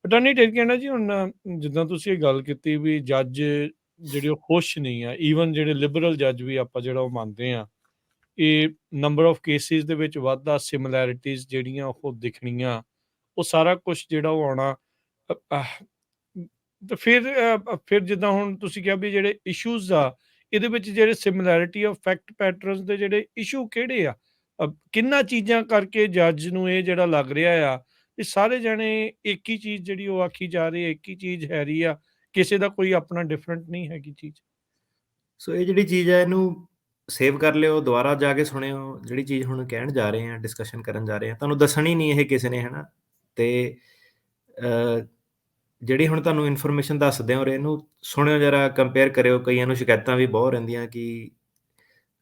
Attorney ਟੇਕ ਨਾ ਜੀ ਹੁਣ ਜਿੱਦਾਂ ਤੁਸੀਂ ਇਹ ਗੱਲ ਕੀਤੀ ਵੀ ਜੱਜ ਜਿਹੜੇ ਉਹ ਖੁਸ਼ ਨਹੀਂ ਆ, ਈਵਨ ਜਿਹੜੇ ਲਿਬਰਲ ਜੱਜ ਵੀ ਆਪਾਂ ਜਿਹੜਾ ਉਹ ਮੰਨਦੇ ਆ, ਇਹ ਨੰਬਰ ਆਫ ਕੇਸਿਸ ਦੇ ਵਿੱਚ ਵਾਧਾ, ਸਿਮਿਲੈਰਿਟੀਜ਼ ਜਿਹੜੀਆਂ ਉਹ ਦਿਖਣੀਆਂ, ਉਹ ਸਾਰਾ ਕੁਛ ਜਿਹੜਾ ਉਹ ਆਉਣਾ। ਅ, ਅਹ, ਤੇ ਫਿਰ ਜਿੱਦਾਂ ਹੁਣ ਤੁਸੀਂ ਕਿਹਾ ਵੀ ਜਿਹੜੇ ਇਸ਼ੂਜ਼ ਆ, ਇਹਦੇ ਵਿੱਚ ਜਿਹੜੇ ਸਿਮਿਲੈਰਿਟੀ ਆਫ ਫੈਕਟ ਪੈਟਰਨਸ ਦੇ ਜਿਹੜੇ ਇਸ਼ੂ ਕਿਹੜੇ ਆ? ਕਿੰਨਾ ਚੀਜ਼ਾਂ ਕਰਕੇ ਜੱਜ ਨੂੰ ਇਹ ਜਿਹੜਾ ਲੱਗ ਰਿਹਾ ਆ ਇਹ ਸਾਰੇ ਜਣੇ ਇੱਕ ਹੀ ਚੀਜ਼ ਜਿਹੜੀ ਉਹ ਆਖੀ ਜਾ ਰਹੀ ਹੈ, ਇੱਕ ਹੀ ਚੀਜ਼ ਹੈ ਰਹੀ ਆ, ਕਿਸੇ ਦਾ ਕੋਈ ਆਪਣਾ ਡਿਫਰੈਂਟ ਨਹੀਂ ਹੈਗੀ ਚੀਜ਼। ਸੋ ਇਹ ਜਿਹੜੀ ਚੀਜ਼ ਹੈ ਇਹਨੂੰ ਸੇਵ ਕਰ ਲਿਓ, ਦੁਬਾਰਾ ਜਾ ਕੇ ਸੁਣਿਓ। ਜਿਹੜੀ ਚੀਜ਼ ਹੁਣ ਕਹਿਣ ਜਾ ਰਹੇ ਹਾਂ, ਡਿਸਕਸ਼ਨ ਕਰਨ ਜਾ ਰਹੇ ਹਾਂ, ਤੁਹਾਨੂੰ ਦੱਸਣੀ ਨਹੀਂ ਇਹ ਕਿਸੇ ਨੇ, ਹੈ ਨਾ। ਅਤੇ ਜਿਹੜੀ ਹੁਣ ਤੁਹਾਨੂੰ ਇਨਫੋਰਮੇਸ਼ਨ ਦੱਸਦੇ ਹੋ, ਇਹਨੂੰ ਸੁਣਿਓ ਜਰਾ, ਕੰਪੇਅਰ ਕਰਿਓ। ਕਈਆਂ ਨੂੰ ਸ਼ਿਕਾਇਤਾਂ ਵੀ ਬਹੁਤ ਰਹਿੰਦੀਆਂ ਕਿ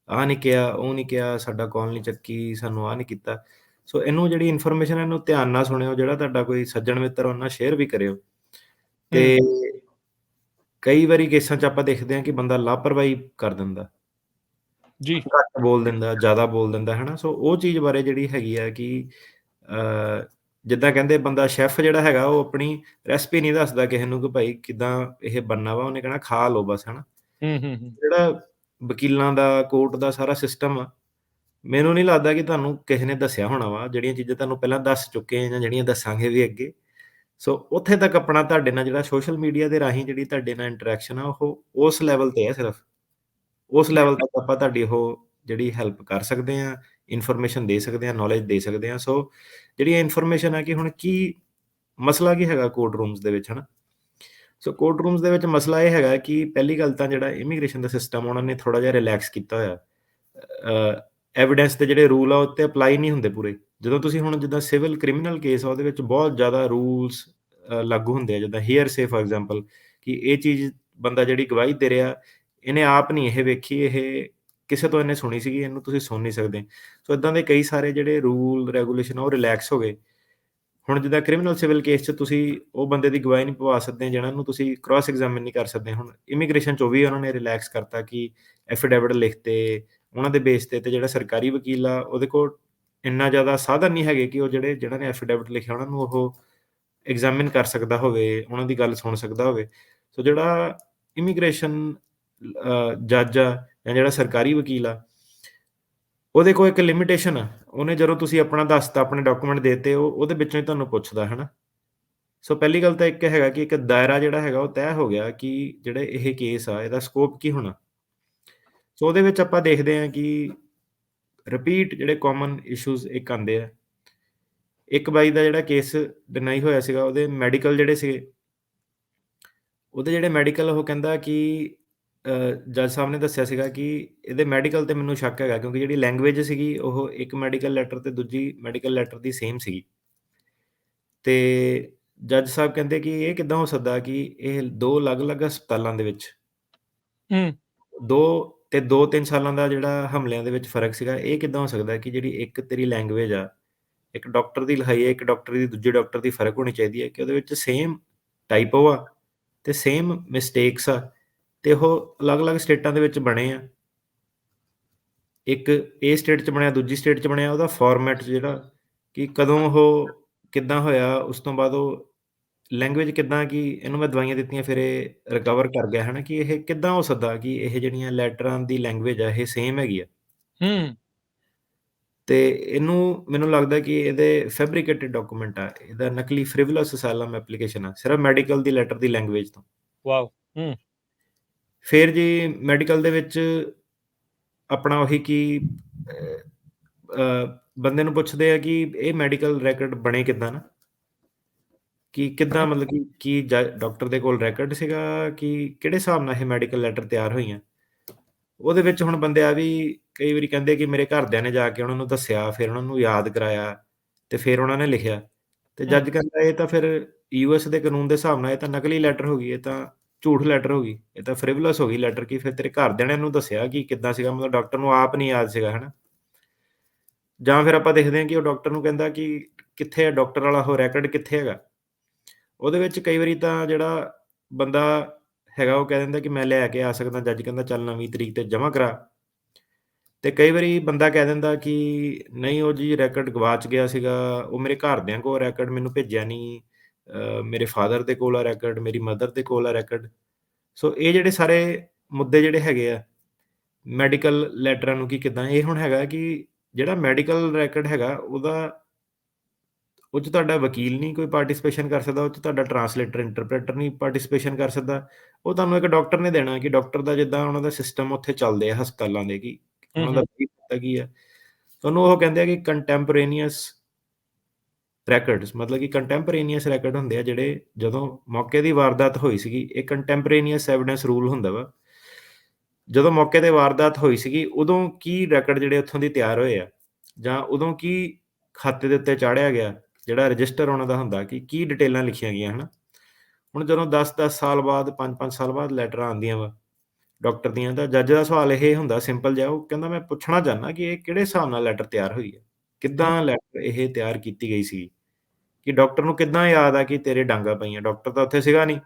ਆਹ ਨਹੀਂ ਕਿਹਾ, ਉਹ ਨਹੀਂ ਕਿਹਾ, ਸਾਡਾ ਕਾਲ ਨਹੀਂ ਚੱਕੀ, ਸਾਨੂੰ ਆਹ ਨਹੀਂ ਕੀਤਾ। ਸੋ ਇਹਨੂੰ ਜਿਹੜੀ ਇਨਫੋਰਮੇਸ਼ਨ ਇਹਨੂੰ ਧਿਆਨ ਨਾਲ ਸੁਣਿਓ। ਜਿਹੜਾ ਤੁਹਾਡਾ ਕੋਈ ਸੱਜਣ ਮਿੱਤਰ ਉਹਨਾਂ ਨਾਲ ਸ਼ੇਅਰ ਵੀ ਕਰਿਓ। ਅਤੇ ਕਈ ਵਾਰੀ ਕੇਸਾਂ 'ਚ ਆਪਾਂ ਦੇਖਦੇ ਹਾਂ ਕਿ ਬੰਦਾ ਲਾਪਰਵਾਹੀ ਕਰ ਦਿੰਦਾ, ਜੀ ਘੱਟ ਬੋਲ ਦਿੰਦਾ, ਜ਼ਿਆਦਾ ਬੋਲ ਦਿੰਦਾ, ਹੈ ਨਾ। ਸੋ ਉਹ ਚੀਜ਼ ਬਾਰੇ ਜਿਹੜੀ ਹੈਗੀ ਆ ਕਿ ਜਿੱਦਾਂ ਕਹਿੰਦੇ ਬੰਦਾ ਸ਼ੈਫ ਜਿਹੜਾ ਹੈਗਾ ਉਹ ਆਪਣੀ ਰੈਸਪੀ ਨਹੀਂ ਦੱਸਦਾ ਕਿਸੇ ਨੂੰ ਕਿ ਭਾਈ ਕਿੱਦਾਂ ਇਹ ਬਣਨਾ ਵਾ, ਉਹਨੇ ਕਹਿਣਾ ਖਾ ਲਓ ਬਸ, ਹੈ ਨਾ। ਜਿਹੜਾ ਵਕੀਲਾਂ ਦਾ, ਕੋਰਟ ਦਾ ਸਾਰਾ ਸਿਸਟਮ ਆ, ਮੈਨੂੰ ਨਹੀਂ ਲੱਗਦਾ ਕਿ ਤੁਹਾਨੂੰ ਕਿਸੇ ਨੇ ਦੱਸਿਆ ਹੋਣਾ ਵਾ। ਜਿਹੜੀਆਂ ਚੀਜ਼ਾਂ ਤੁਹਾਨੂੰ ਪਹਿਲਾਂ ਦੱਸ ਚੁੱਕੇ ਆ ਜਾਂ ਜਿਹੜੀਆਂ ਦੱਸਾਂਗੇ ਵੀ ਅੱਗੇ। ਸੋ ਉੱਥੇ ਤੱਕ ਆਪਣਾ ਤੁਹਾਡੇ ਨਾਲ ਜਿਹੜਾ ਸੋਸ਼ਲ ਮੀਡੀਆ ਦੇ ਰਾਹੀਂ ਜਿਹੜੀ ਤੁਹਾਡੇ ਨਾਲ ਇੰਟਰੈਕਸ਼ਨ ਆ, ਉਹ ਉਸ ਲੈਵਲ 'ਤੇ ਆ ਸਿਰਫ। ਉਸ ਲੈਵਲ ਤੱਕ ਆਪਾਂ ਤੁਹਾਡੀ ਉਹ ਜਿਹੜੀ ਹੈਲਪ ਕਰ ਸਕਦੇ ਹਾਂ, ਇਨਫੋਰਮੇਸ਼ਨ ਦੇ ਸਕਦੇ ਹਾਂ, ਨੌਲੇਜ ਦੇ ਸਕਦੇ ਹਾਂ। ਸੋ ਜਿਹੜੀ ਇਨਫੋਰਮੇਸ਼ਨ ਹੈ ਕਿ ਹੁਣ ਕੀ ਮਸਲਾ ਕੀ ਹੈਗਾ ਕੋਰਟ ਰੂਮਸ ਦੇ ਵਿੱਚ, ਹੈ ਨਾ। ਸੋ ਕੋਰਟ ਰੂਮਸ ਦੇ ਵਿੱਚ ਮਸਲਾ ਇਹ ਹੈਗਾ ਕਿ ਪਹਿਲੀ ਗੱਲ ਤਾਂ ਜਿਹੜਾ ਇਮੀਗ੍ਰੇਸ਼ਨ ਦਾ ਸਿਸਟਮ ਉਹਨਾਂ ਨੇ ਥੋੜ੍ਹਾ ਜਿਹਾ ਰਿਲੈਕਸ ਕੀਤਾ ਹੋਇਆ। ਐਵੀਡੈਂਸ ਦੇ ਜਿਹੜੇ ਰੂਲ ਆ ਉਹ 'ਤੇ ਅਪਲਾਈ ਨਹੀਂ ਹੁੰਦੇ ਪੂਰੇ। ਜਦੋਂ ਤੁਸੀਂ ਹੁਣ ਜਿੱਦਾਂ ਸਿਵਲ ਕ੍ਰਿਮੀਨਲ ਕੇਸ ਆ, ਉਹਦੇ ਵਿੱਚ ਬਹੁਤ ਜ਼ਿਆਦਾ ਰੂਲਸ ਲਾਗੂ ਹੁੰਦੇ ਆ। ਜਿੱਦਾਂ ਹੀਅਰਸੇ ਫਾਰ ਐਗਜ਼ਾਮਪਲ, ਕਿ ਇਹ ਚੀਜ਼ ਬੰਦਾ ਜਿਹੜੀ ਗਵਾਹੀ ਦੇ ਰਿਹਾ, ਇਹਨੇ ਆਪ ਨਹੀਂ ਇਹ ਵੇਖੀ, ਇਹ ਕਿਸੇ ਤੋਂ ਇਹਨੇ ਸੁਣੀ ਸੀਗੀ, ਇਹਨੂੰ ਤੁਸੀਂ ਸੁਣ ਨਹੀਂ ਸਕਦੇ। ਸੋ ਇੱਦਾਂ ਦੇ ਕਈ ਸਾਰੇ ਜਿਹੜੇ ਰੂਲ ਰੈਗੂਲੇਸ਼ਨ ਆ ਉਹ ਰਿਲੈਕਸ ਹੋ ਗਏ। ਹੁਣ ਜਿੱਦਾਂ ਕ੍ਰਿਮੀਨਲ ਸਿਵਲ ਕੇਸ 'ਚ ਤੁਸੀਂ ਉਹ ਬੰਦੇ ਦੀ ਗਵਾਹੀ ਨਹੀਂ ਪਵਾ ਸਕਦੇ ਜਿਹਨਾਂ ਨੂੰ ਤੁਸੀਂ ਕ੍ਰਾਸ ਐਗਜ਼ਾਮਿਨ ਨਹੀਂ ਕਰ ਸਕਦੇ। ਹੁਣ ਇਮੀਗ੍ਰੇਸ਼ਨ 'ਚ ਉਹ ਵੀ ਉਹਨਾਂ ਨੇ ਰਿਲੈਕਸ ਕਰਤਾ ਕਿ ਐਫੀਡੇਵਿਟ ਲਿਖਤੇ ਉਹਨਾਂ ਦੇ ਬੇਸ 'ਤੇ ਜਿਹੜਾ ਸਰਕਾਰੀ ਵਕੀਲ ਆ ਉਹਦੇ ਕੋਲ ਇੰਨਾ ਜ਼ਿਆਦਾ ਸਾਧਨ ਨਹੀਂ ਹੈਗੇ ਕਿ ਉਹ ਜਿਹਨਾਂ ਨੇ ਐਫੀਡੇਵਿਟ ਲਿਖਿਆ ਉਹਨਾਂ ਨੂੰ ਉਹ ਐਗਜ਼ਾਮਿਨ ਕਰ ਸਕਦਾ ਹੋਵੇ, ਉਹਨਾਂ ਦੀ ਗੱਲ ਸੁਣ ਸਕਦਾ ਹੋਵੇ। ਸੋ ਜਿਹੜਾ ਇਮੀਗ੍ਰੇਸ਼ਨ ਜੱਜ ਆ ਜਾਂ ਜਿਹੜਾ ਸਰਕਾਰੀ ਵਕੀਲ ਆ, ਉਹਦੇ ਕੋਲ ਇੱਕ ਲਿਮਿਟੇਸ਼ਨ ਆ। ਉਹਨੇ ਜਦੋਂ ਤੁਸੀਂ ਆਪਣਾ ਦੱਸਤਾ, ਆਪਣੇ ਡਾਕੂਮੈਂਟ ਦੇ ਦਿੱਤੇ, ਉਹਦੇ ਵਿੱਚੋਂ ਹੀ ਤੁਹਾਨੂੰ ਪੁੱਛਦਾ, ਹੈ ਨਾ। ਸੋ ਪਹਿਲੀ ਗੱਲ ਤਾਂ ਇੱਕ ਹੈਗਾ ਕਿ ਇੱਕ ਦਾਇਰਾ ਜਿਹੜਾ ਹੈਗਾ ਉਹ ਤੈਅ ਹੋ ਗਿਆ ਕਿ ਜਿਹੜੇ ਇਹ ਕੇਸ ਆ, ਇਹਦਾ ਸਕੋਪ ਕੀ ਹੋਣਾ। ਸੋ ਉਹਦੇ ਵਿੱਚ ਆਪਾਂ ਦੇਖਦੇ ਹਾਂ ਕਿ ਰਿਪੀਟ ਜਿਹੜੇ ਕਾਮਨ ਇਸ਼ੂਜ਼ ਇੱਕ ਆਉਂਦੇ ਆ। ਇੱਕ ਬਾਈ ਦਾ ਜਿਹੜਾ ਕੇਸ ਡਿਨਾਈ ਹੋਇਆ ਸੀਗਾ, ਉਹਦੇ ਮੈਡੀਕਲ ਜਿਹੜੇ ਸੀਗੇ, ਉਹਦੇ ਜਿਹੜੇ ਮੈਡੀਕਲ ਉਹ ਕਹਿੰਦਾ ਕਿ ਜੱਜ ਸਾਹਿਬ ਨੇ ਦੱਸਿਆ ਸੀਗਾ ਕਿ ਇਹਦੇ ਮੈਡੀਕਲ 'ਤੇ ਮੈਨੂੰ ਸ਼ੱਕ ਹੈਗਾ ਕਿਉਂਕਿ ਜਿਹੜੀ ਲੈਂਗੁਏਜ ਸੀਗੀ ਉਹ ਇੱਕ ਮੈਡੀਕਲ ਲੈਟਰ ਅਤੇ ਦੂਜੀ ਮੈਡੀਕਲ ਲੈਟਰ ਦੀ ਸੇਮ ਸੀਗੀ। ਅਤੇ ਜੱਜ ਸਾਹਿਬ ਕਹਿੰਦੇ ਕਿ ਇਹ ਕਿੱਦਾਂ ਹੋ ਸਕਦਾ ਕਿ ਇਹ 2 ਅਲੱਗ-ਅਲੱਗ ਹਸਪਤਾਲਾਂ ਦੇ ਵਿੱਚ 2-3 ਸਾਲਾਂ ਦਾ ਜਿਹੜਾ ਹਮਲਿਆਂ ਦੇ ਵਿੱਚ ਫ਼ਰਕ ਸੀਗਾ, ਇਹ ਕਿੱਦਾਂ ਹੋ ਸਕਦਾ ਕਿ ਜਿਹੜੀ ਇੱਕ ਤੇਰੀ ਲੈਂਗੁਏਜ ਆ, ਇੱਕ ਡਾਕਟਰ ਦੀ ਲਿਖਾਈ ਹੈ, ਇੱਕ ਡਾਕਟਰ ਦੀ ਦੂਜੇ ਡਾਕਟਰ ਦੀ ਫ਼ਰਕ ਹੋਣੀ ਚਾਹੀਦੀ ਹੈ ਕਿ ਉਹਦੇ ਵਿੱਚ ਸੇਮ ਟਾਈਪੋ ਆ ਅਤੇ ਸੇਮ ਮਿਸਟੇਕਸ ਆ ਅਤੇ ਉਹ ਅਲੱਗ-ਅਲੱਗ ਸਟੇਟਾਂ ਦੇ ਵਿੱਚ ਬਣੇ ਆ। ਇੱਕ ਇਹ ਸਟੇਟ 'ਚ ਬਣਿਆ, ਦੂਜੀ ਸਟੇਟ 'ਚ ਬਣਿਆ, ਉਹਦਾ ਫਾਰਮੈਟ ਜਿਹੜਾ ਕਿ ਕਦੋਂ ਉਹ ਕਿੱਦਾਂ ਹੋਇਆ, ਉਸ ਤੋਂ ਬਾਅਦ ਉਹ ਲੈਂਗੁਏਜ ਕਿੱਦਾਂ ਕਿ ਇਹਨੂੰ ਮੈਂ ਦਵਾਈਆਂ ਦਿੱਤੀਆਂ ਫਿਰ ਇਹ ਰਿਕਵਰ ਕਰ ਗਿਆ, ਹੈ ਨਾ। ਕਿ ਇਹ ਕਿੱਦਾਂ ਹੋ ਸਕਦਾ ਕਿ ਇਹ ਜਿਹੜੀਆਂ ਲੈਟਰਾਂ ਦੀ ਲੈਂਗੁਏਜ ਆ ਇਹ ਸੇਮ ਹੈਗੀ ਆ। ਅਤੇ ਇਹਨੂੰ ਮੈਨੂੰ ਲੱਗਦਾ ਕਿ ਇਹਦੇ ਫੈਬਰੀਕੇਟਿਡ ਡਾਕੂਮੈਂਟ ਆ, ਇਹਦਾ ਨਕਲੀ ਫ੍ਰਿਵਲਸ ਅਸਾਈਲਮ ਐਪਲੀਕੇਸ਼ਨ ਆ, ਸਿਰਫ ਮੈਡੀਕਲ ਦੀ ਲੈਟਰ ਦੀ ਲੈਂਗੁਏਜ ਤੋਂ। ਵਾਓ। ਫਿਰ ਜੀ ਮੈਡੀਕਲ ਦੇ ਵਿੱਚ ਆਪਣਾ ਉਹੀ ਕਿ ਬੰਦੇ ਨੂੰ ਪੁੱਛਦੇ ਆ ਕਿ ਇਹ ਮੈਡੀਕਲ ਰੈਕਡ ਬਣੇ ਕਿੱਦਾਂ ਨਾ, ਕਿ ਕਿੱਦਾਂ ਮਤਲਬ ਕਿ ਡਾਕਟਰ ਦੇ ਕੋਲ ਰੈਕਡ ਸੀਗਾ ਕਿ ਕਿਹੜੇ ਹਿਸਾਬ ਨਾਲ ਇਹ ਮੈਡੀਕਲ ਲੈਟਰ ਤਿਆਰ ਹੋਈਆਂ। ਉਹਦੇ ਵਿੱਚ ਹੁਣ ਬੰਦੇ ਆ ਵੀ ਕਈ ਵਾਰੀ ਕਹਿੰਦੇ ਕਿ ਮੇਰੇ ਘਰਦਿਆਂ ਨੇ ਜਾ ਕੇ ਉਹਨਾਂ ਨੂੰ ਦੱਸਿਆ, ਫਿਰ ਉਹਨਾਂ ਨੂੰ ਯਾਦ ਕਰਾਇਆ ਅਤੇ ਫਿਰ ਉਹਨਾਂ ਨੇ ਲਿਖਿਆ। ਅਤੇ ਜੱਜ ਕਹਿੰਦਾ ਇਹ ਤਾਂ ਫਿਰ US ਦੇ ਕਾਨੂੰਨ ਦੇ ਹਿਸਾਬ ਨਾਲ ਇਹ ਤਾਂ ਨਕਲੀ ਲੈਟਰ ਹੋ ਗਈ, ਇਹ ਤਾਂ ਝੂਠ ਲੈਟਰ ਹੋ ਗਈ, ਇਹ ਤਾਂ ਫ੍ਰਿਵਲਸ ਹੋ ਗਈ ਲੈਟਰ ਕਿ ਫਿਰ ਤੇਰੇ ਘਰਦਿਆਂ ਨੇ ਇਹਨੂੰ ਦੱਸਿਆ ਕਿ ਕਿੱਦਾਂ ਸੀਗਾ, ਮਤਲਬ ਡਾਕਟਰ ਨੂੰ ਆਪ ਨਹੀਂ ਯਾਦ ਸੀਗਾ, ਹੈ ਨਾ। ਜਾਂ ਫਿਰ ਆਪਾਂ ਦੇਖਦੇ ਹਾਂ ਕਿ ਉਹ ਡਾਕਟਰ ਨੂੰ ਕਹਿੰਦਾ ਕਿ ਕਿੱਥੇ ਹੈ ਡਾਕਟਰ ਵਾਲਾ ਉਹ ਰੈਕਡ ਕਿੱਥੇ ਹੈਗਾ। ਉਹਦੇ ਵਿੱਚ ਕਈ ਵਾਰੀ ਤਾਂ ਜਿਹੜਾ ਬੰਦਾ ਹੈਗਾ ਉਹ ਕਹਿ ਦਿੰਦਾ ਕਿ ਮੈਂ ਲੈ ਕੇ ਆ ਸਕਦਾ, ਜੱਜ ਕਹਿੰਦਾ ਚੱਲ ਨਵੀਂ ਤਰੀਕ 'ਤੇ ਜਮ੍ਹਾਂ ਕਰਾ। ਅਤੇ ਕਈ ਵਾਰੀ ਬੰਦਾ ਕਹਿ ਦਿੰਦਾ ਕਿ ਨਹੀਂ ਉਹ ਜੀ ਰੈਕਡ ਗਵਾਚ ਗਿਆ ਸੀਗਾ, ਉਹ ਮੇਰੇ ਘਰਦਿਆਂ ਕੋਲ ਰੈਕਡ ਮੈਨੂੰ ਭੇਜਿਆ ਨਹੀਂ, ਮੇਰੇ ਫਾਦਰ ਦੇ ਕੋਲ ਆ ਰੈਕਡ, ਮੇਰੀ ਮਦਰ ਦੇ ਕੋਲ ਆ ਰੈਕਡ। ਸੋ ਇਹ ਜਿਹੜੇ ਸਾਰੇ ਮੁੱਦੇ ਜਿਹੜੇ ਹੈਗੇ ਆ, ਮੈਡੀਕਲ ਲੈਟਰਾਂ ਨੂੰ ਕਿ ਕਿੱਦਾਂ ਇਹ ਹੁਣ ਹੈਗਾ ਕਿ ਜਿਹੜਾ ਮੈਡੀਕਲ ਰੈਕਡ ਹੈਗਾ ਉਹ 'ਚ ਤੁਹਾਡਾ ਵਕੀਲ ਨਹੀਂ ਕੋਈ ਪਾਰਟੀਸਪੇਸ਼ਨ ਕਰ ਸਕਦਾ, ਉਹ 'ਚ ਤੁਹਾਡਾ ਟਰਾਂਸਲੇਟਰ, ਇੰਟਰਪ੍ਰੇਟਰ ਨਹੀਂ ਪਾਰਟੀਸਪੇਸ਼ਨ ਕਰ ਸਕਦਾ। ਉਹ ਤੁਹਾਨੂੰ ਇੱਕ ਡਾਕਟਰ ਨੇ ਦੇਣਾ ਕਿ ਡਾਕਟਰ ਦਾ ਜਿੱਦਾਂ ਉਹਨਾਂ ਦਾ ਸਿਸਟਮ ਉੱਥੇ ਚੱਲਦੇ ਆ ਹਸਪਤਾਲਾਂ ਦੇ ਕਿ ਉਹਨਾਂ ਦਾ ਪਤਾ ਕੀ ਆ। ਤੁਹਾਨੂੰ ਉਹ ਕਹਿੰਦੇ ਆ ਕਿ ਕੰਟੈਂਪੋਰੇਨੀਅਸ ਰੈਕਡਸ, ਮਤਲਬ ਕਿ ਕੰਟੈਂਪੋਰੇਨੀਅਸ ਰੈਕਡ ਹੁੰਦੇ ਆ ਜਿਹੜੇ ਜਦੋਂ ਮੌਕੇ ਦੀ ਵਾਰਦਾਤ ਹੋਈ ਸੀਗੀ, ਇਹ ਕੰਟੈਂਪੋਰੇਨੀਅਸ ਐਵੀਡੈਂਸ ਰੂਲ ਹੁੰਦਾ ਵਾ। ਜਦੋਂ ਮੌਕੇ ਤੇ ਵਾਰਦਾਤ ਹੋਈ ਸੀਗੀ, ਉਦੋਂ ਕੀ ਰੈਕਡ ਜਿਹੜੇ ਉੱਥੋਂ ਦੀ ਤਿਆਰ ਹੋਏ ਆ ਜਾਂ ਉਦੋਂ ਕੀ ਖਾਤੇ ਦੇ ਉੱਤੇ ਚਾੜ੍ਹਿਆ ਗਿਆ, ਜਿਹੜਾ ਰਜਿਸਟਰ ਉਹਨਾਂ ਦਾ ਹੁੰਦਾ ਕਿ ਕੀ ਡਿਟੇਲਾਂ ਲਿਖੀਆਂ ਗਈਆਂ ਹਨਾ। ਹੁਣ ਜਦੋਂ 10-10 ਸਾਲ ਬਾਅਦ 5-5 ਸਾਲ ਬਾਅਦ ਲੈਟਰਾਂ ਆਉਂਦੀਆਂ ਵਾ ਡਾਕਟਰ ਦੀਆਂ, ਤਾਂ ਜੱਜ ਦਾ ਸਵਾਲ ਇਹ ਹੁੰਦਾ ਸਿੰਪਲ ਜਿਹਾ, ਉਹ ਕਹਿੰਦਾ ਮੈਂ ਪੁੱਛਣਾ ਚਾਹੁੰਦਾ ਕਿ ਇਹ ਕਿਹੜੇ ਹਿਸਾਬ ਨਾਲ ਲੈਟਰ ਤਿਆਰ ਹੋਈ ਹੈ, ਕਿੱਦਾਂ ਲੈਟਰ ਇਹ ਤਿਆਰ ਕੀਤੀ ਗਈ ਸੀ, ਕਿ ਡਾਕਟਰ ਨੂੰ ਕਿੱਦਾਂ ਯਾਦ ਆ ਕਿ ਤੇਰੇ ਡਾਂਗਾ ਪਈਆਂ, ਡਾਕਟਰ ਤਾਂ ਉੱਥੇ ਸੀਗਾ ਨਹੀਂ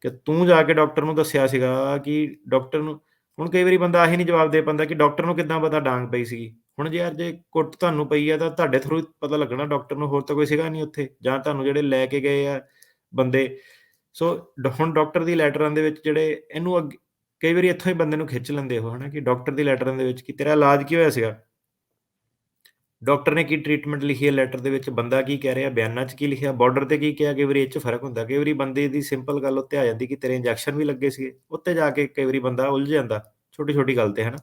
ਕਿ ਤੂੰ ਜਾ ਕੇ ਡਾਕਟਰ ਨੂੰ ਦੱਸਿਆ ਸੀਗਾ ਕਿ ਡਾਕਟਰ ਨੂੰ। ਹੁਣ ਕਈ ਵਾਰੀ ਬੰਦਾ ਆਹੀ ਨਹੀਂ ਜਵਾਬ ਦੇ ਪਾਉਂਦਾ ਕਿ ਡਾਕਟਰ ਨੂੰ ਕਿੱਦਾਂ ਪਤਾ ਡਾਂਗ ਪਈ ਸੀਗੀ। ਹੁਣ ਜੇ ਯਾਰ ਜੇ ਕੁੱਟ ਤੁਹਾਨੂੰ ਪਈ ਆ ਤਾਂ ਤੁਹਾਡੇ ਥਰੂ ਪਤਾ ਲੱਗਣਾ ਡਾਕਟਰ ਨੂੰ, ਹੋਰ ਤਾਂ ਕੋਈ ਸੀਗਾ ਨਹੀਂ ਉੱਥੇ, ਜਾਂ ਤੁਹਾਨੂੰ ਜਿਹੜੇ ਲੈ ਕੇ ਗਏ ਆ ਬੰਦੇ। ਸੋ ਹੁਣ ਡਾਕਟਰ ਦੀ ਲੈਟਰਾਂ ਦੇ ਵਿੱਚ ਜਿਹੜੇ ਇਹਨੂੰ ਅੱਗੇ ਕਈ ਵਾਰੀ ਇੱਥੋਂ ਹੀ ਬੰਦੇ ਨੂੰ ਖਿੱਚ ਲੈਂਦੇ ਉਹ ਹਨਾ ਕਿ ਡਾਕਟਰ ਦੀ ਲੈਟਰਾਂ ਦੇ ਵਿੱਚ ਕਿ ਤੇਰਾ ਇਲਾਜ ਕੀ ਹੋਇਆ ਸੀਗਾ, ਡਾਕਟਰ ਨੇ ਕੀ ਟ੍ਰੀਟਮੈਂਟ ਲਿਖੀ ਹੈ ਲੈਟਰ ਦੇ ਵਿੱਚ, ਬੰਦਾ ਕੀ ਕਹਿ ਰਿਹਾ, ਬਿਆਨਾਂ 'ਚ ਕੀ ਲਿਖਿਆ, ਬਾਰਡਰ ਤੇ ਕੀ ਕਿਹਾ। ਕਈ ਵਾਰੀ ਇਹ 'ਚ ਫਰਕ ਹੁੰਦਾ, ਕਈ ਵਾਰੀ ਬੰਦੇ ਦੀ ਸਿੰਪਲ ਗੱਲ ਉੱਤੇ ਆ ਜਾਂਦੀ ਕਿ ਤੇਰੇ ਇੰਜੈਕਸ਼ਨ ਵੀ ਲੱਗੇ ਸੀਗੇ, ਉੱਤੇ ਜਾ ਕੇ ਕਈ ਵਾਰੀ ਬੰਦਾ ਉਲਝ ਜਾਂਦਾ ਛੋਟੀ-ਛੋਟੀ ਗੱਲ ਤੇ ਹਨਾ।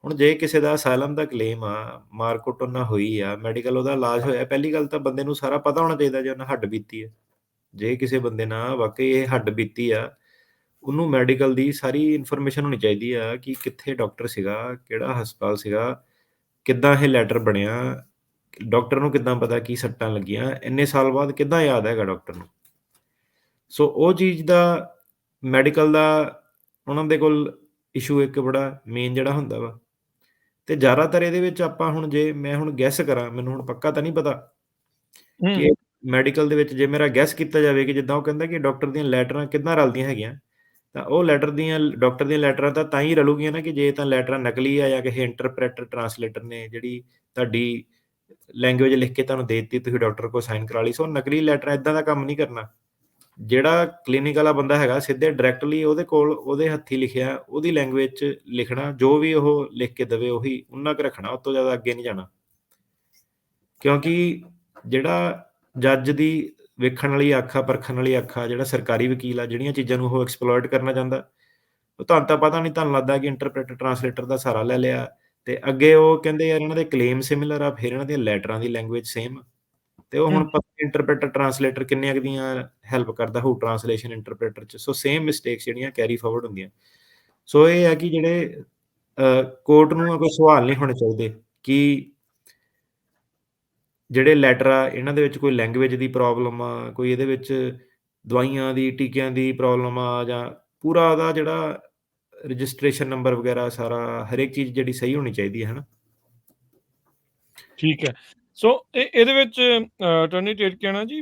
ਹੁਣ ਜੇ ਕਿਸੇ ਦਾ ਅਸਾਈਲਮ ਦਾ ਕਲੇਮ ਆ, ਮਾਰਕੁੱਟ ਉਹਨਾਂ ਹੋਈ ਆ, ਮੈਡੀਕਲ ਉਹਦਾ ਇਲਾਜ ਹੋਇਆ, ਪਹਿਲੀ ਗੱਲ ਤਾਂ ਬੰਦੇ ਨੂੰ ਸਾਰਾ ਪਤਾ ਹੋਣਾ ਚਾਹੀਦਾ ਜੇ ਉਹਨਾਂ ਹੱਡ ਬੀਤੀ ਹੈ। ਜੇ ਕਿਸੇ ਬੰਦੇ ਨਾਲ ਵਾਕਈ ਇਹ ਹੱਡ ਬੀਤੀ ਆ, ਉਹਨੂੰ ਮੈਡੀਕਲ ਦੀ ਸਾਰੀ ਇਨਫੋਰਮੇਸ਼ਨ ਹੋਣੀ ਚਾਹੀਦੀ ਆ ਕਿ ਕਿੱਥੇ ਡਾਕਟਰ ਸੀਗਾ, ਕਿਹੜਾ ਹਸਪਤਾਲ ਸੀਗਾ, ਕਿੱਦਾਂ ਇਹ ਲੈਟਰ ਬਣਿਆ, ਡਾਕਟਰ ਨੂੰ ਕਿੱਦਾਂ ਪਤਾ ਕੀ ਸੱਟਾਂ ਲੱਗੀਆਂ, ਇੰਨੇ ਸਾਲ ਬਾਅਦ ਕਿੱਦਾਂ ਯਾਦ ਹੈਗਾ ਡਾਕਟਰ ਨੂੰ। ਸੋ ਉਹ ਚੀਜ਼ ਦਾ ਮੈਡੀਕਲ ਦਾ ਉਹਨਾਂ ਦੇ ਕੋਲ ਇਸ਼ੂ ਇੱਕ ਬੜਾ ਮੇਨ ਜਿਹੜਾ ਹੁੰਦਾ ਵਾ। ਤੇ ਜ਼ਿਆਦਾਤਰ ਇਹਦੇ ਵਿੱਚ ਆਪਾਂ ਹੁਣ ਜੇ ਮੈਂ ਹੁਣ ਗੈਸ ਕਰਾਂ, ਮੈਨੂੰ ਹੁਣ ਪੱਕਾ ਤਾਂ ਨਹੀਂ ਪਤਾ ਕਿ ਮੈਡੀਕਲ ਦੇ ਵਿੱਚ ਜੇ ਮੇਰਾ ਗੈਸ ਕੀਤਾ ਜਾਵੇ ਕਿ ਜਿੱਦਾਂ ਉਹ ਕਹਿੰਦਾ ਕਿ ਡਾਕਟਰ ਦੀਆਂ ਲੈਟਰਾਂ ਕਿੱਦਾਂ ਰਲਦੀਆਂ ਹੈਗੀਆਂ, ਤਾਂ ਉਹ ਡਾਕਟਰ ਦੀਆਂ ਲੈਟਰਾਂ ਤਾਂ ਹੀ ਰਲੂਗੀਆਂ ਨਾ ਕਿ ਜੇ ਤਾਂ ਲੈਟਰਾਂ ਨਕਲੀ ਆ ਜਾਂ ਕਿਸੇ ਇੰਟਰਪ੍ਰੇਟਰ ਟਰਾਂਸਲੇਟਰ ਨੇ ਜਿਹੜੀ ਤੁਹਾਡੀ ਲੈਂਗੁਏਜ ਲਿਖ ਕੇ ਤੁਹਾਨੂੰ ਦੇ ਦਿੱਤੀ, ਤੁਸੀਂ ਡਾਕਟਰ ਕੋਲ ਸਾਈਨ ਕਰਾ ਲਈ। ਸੋ ਨਕਲੀ ਲੈਟਰਾਂ ਇਦਾਂ ਦਾ ਕੰਮ ਨਹੀਂ ਕਰਨਾ। ਜਿਹੜਾ ਕਲੀਨਿਕ ਵਾਲਾ ਬੰਦਾ ਹੈਗਾ ਸਿੱਧੇ ਡਾਇਰੈਕਟਲੀ ਉਹਦੇ ਕੋਲ ਉਹਦੇ ਹੱਥੀਂ ਲਿਖਿਆ ਉਹਦੀ ਲੈਂਗੁਏਜ 'ਚ ਲਿਖਣਾ, ਜੋ ਵੀ ਉਹ ਲਿਖ ਕੇ ਦੇਵੇ ਉਹੀ ਉਹਨਾਂ ਕੁ ਰੱਖਣਾ, ਉਸ ਤੋਂ ਜ਼ਿਆਦਾ ਅੱਗੇ ਨਹੀਂ ਜਾਣਾ। ਕਿਉਂਕਿ ਜਿਹੜਾ ਜੱਜ ਦੀ ਵੇਖਣ ਵਾਲੀ ਅੱਖ ਆ, ਪਰਖਣ ਵਾਲੀ ਅੱਖ ਆ, ਜਿਹੜਾ ਸਰਕਾਰੀ ਵਕੀਲ ਆ, ਜਿਹੜੀਆਂ ਚੀਜ਼ਾਂ ਨੂੰ ਉਹ ਐਕਸਪਲੋਇਟ ਕਰਨਾ ਚਾਹੁੰਦਾ, ਉਹ ਤੁਹਾਨੂੰ ਤਾਂ ਪਤਾ ਨਹੀਂ, ਤੁਹਾਨੂੰ ਲੱਗਦਾ ਕਿ ਇੰਟਰਪ੍ਰੇਟਰ ਟਰਾਂਸਲੇਟਰ ਦਾ ਸਹਾਰਾ ਲੈ ਲਿਆ ਤੇ ਅੱਗੇ ਉਹ ਕਹਿੰਦੇ ਯਾਰ ਇਹਨਾਂ ਦੇ ਕਲੇਮ ਸਿਮਿਲਰ ਆ, ਫਿਰ ਇਹਨਾਂ ਦੀਆਂ ਲੈਟਰਾਂ ਦੀ ਲੈਂਗੁਏਜ ਸੇਮ, ਤੇ ਉਹ ਹੁਣ ਪਤਾ ਇੰਟਰਪ੍ਰੇਟਰ ਟਰਾਂਸਲੇਟਰ ਕਿੰਨੀਆਂ ਕੁ ਦੀਆਂ ਹੈਲਪ ਕਰਦਾ ਹੋਊ ਟਰਾਂਸਲੇਸ਼ਨ ਇੰਟਰਪ੍ਰੇਟਰ 'ਚ। ਸੋ ਸੇਮ ਮਿਸਟੇਕਸ ਜਿਹੜੀਆਂ ਕੈਰੀ ਫਾਰਵਰਡ ਹੁੰਦੀਆਂ। ਸੋ ਇਹ ਹੈ ਕਿ ਜਿਹੜੇ ਕੋਰਟ ਨੂੰ ਕੋਈ ਸਵਾਲ ਨਹੀਂ ਹੋਣੇ ਚਾਹੀਦੇ ਕਿ ਜਿਹੜੇ ਲੈਟਰ ਆ ਇਹਨਾਂ ਦੇ ਵਿੱਚ ਕੋਈ ਲੈਂਗੁਏਜ ਦੀ ਪ੍ਰੋਬਲਮ ਆ, ਕੋਈ ਇਹਦੇ ਵਿੱਚ ਦਵਾਈਆਂ ਦੀ, ਟੀਕਿਆਂ ਦੀ ਪ੍ਰੋਬਲਮ ਆ, ਜਾਂ ਪੂਰਾ ਉਹਦਾ ਜਿਹੜਾ ਰਜਿਸਟ੍ਰੇਸ਼ਨ ਨੰਬਰ ਵਗੈਰਾ ਸਾਰਾ ਹਰੇਕ ਚੀਜ਼ ਜਿਹੜੀ ਸਹੀ ਹੋਣੀ ਚਾਹੀਦੀ ਹੈ ਹਨਾ। ਠੀਕ ਹੈ। ਸੋ ਇਹਦੇ ਵਿੱਚ ਅਟਾਰਨੀ ਟੇਡਕਿਆਣਾ ਜੀ,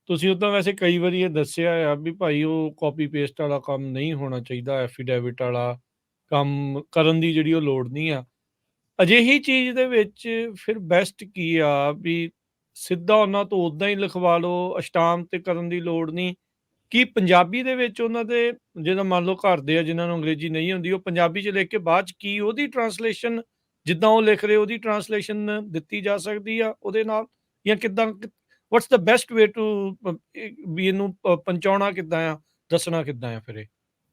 ਤੁਸੀਂ ਉੱਦਾਂ ਵੈਸੇ ਕਈ ਵਾਰੀ ਇਹ ਦੱਸਿਆ ਆ ਵੀ ਭਾਈ ਉਹ ਕਾਪੀ ਪੇਸਟ ਵਾਲਾ ਕੰਮ ਨਹੀਂ ਹੋਣਾ ਚਾਹੀਦਾ, ਐਫੀਡੈਵਿਟ ਵਾਲਾ ਕੰਮ ਕਰਨ ਦੀ ਜਿਹੜੀ ਉਹ ਲੋੜ ਨਹੀਂ ਆ। ਅਜਿਹੀ ਚੀਜ਼ ਦੇ ਵਿੱਚ ਫਿਰ ਬੈਸਟ ਕੀ ਆ ਵੀ ਸਿੱਧਾ ਉਹਨਾਂ ਤੋਂ ਉੱਦਾਂ ਹੀ ਲਿਖਵਾ ਲਓ, ਅਸ਼ਟਾਮ ਤੇ ਕਰਨ ਦੀ ਲੋੜ ਨਹੀਂ। ਕੀ ਪੰਜਾਬੀ ਦੇ ਵਿੱਚ ਉਹਨਾਂ ਦੇ ਜਿੱਦਾਂ ਮੰਨ ਲਓ ਘਰ ਦੇ ਆ ਜਿਨ੍ਹਾਂ ਨੂੰ ਅੰਗਰੇਜ਼ੀ ਨਹੀਂ ਆਉਂਦੀ, ਉਹ ਪੰਜਾਬੀ 'ਚ ਲਿਖ ਕੇ ਬਾਅਦ 'ਚ ਕੀ ਉਹਦੀ ਟਰਾਂਸਲੇਸ਼ਨ ਜਿੱਦਾਂ ਉਹ ਲਿਖ ਰਹੇ ਉਹਦੀ ਟਰਾਂਸਲੇਸ਼ਨ ਦਿੱਤੀ ਜਾ ਸਕਦੀ ਆ ਉਹਦੇ ਨਾਲ, ਜਾਂ ਕਿੱਦਾਂ what's the best way to ਵੀ ਇਹਨੂੰ ਪਹੁੰਚਾਉਣਾ ਕਿੱਦਾਂ ਆ, ਦੱਸਣਾ ਕਿੱਦਾਂ ਆ ਫਿਰ ਇਹ?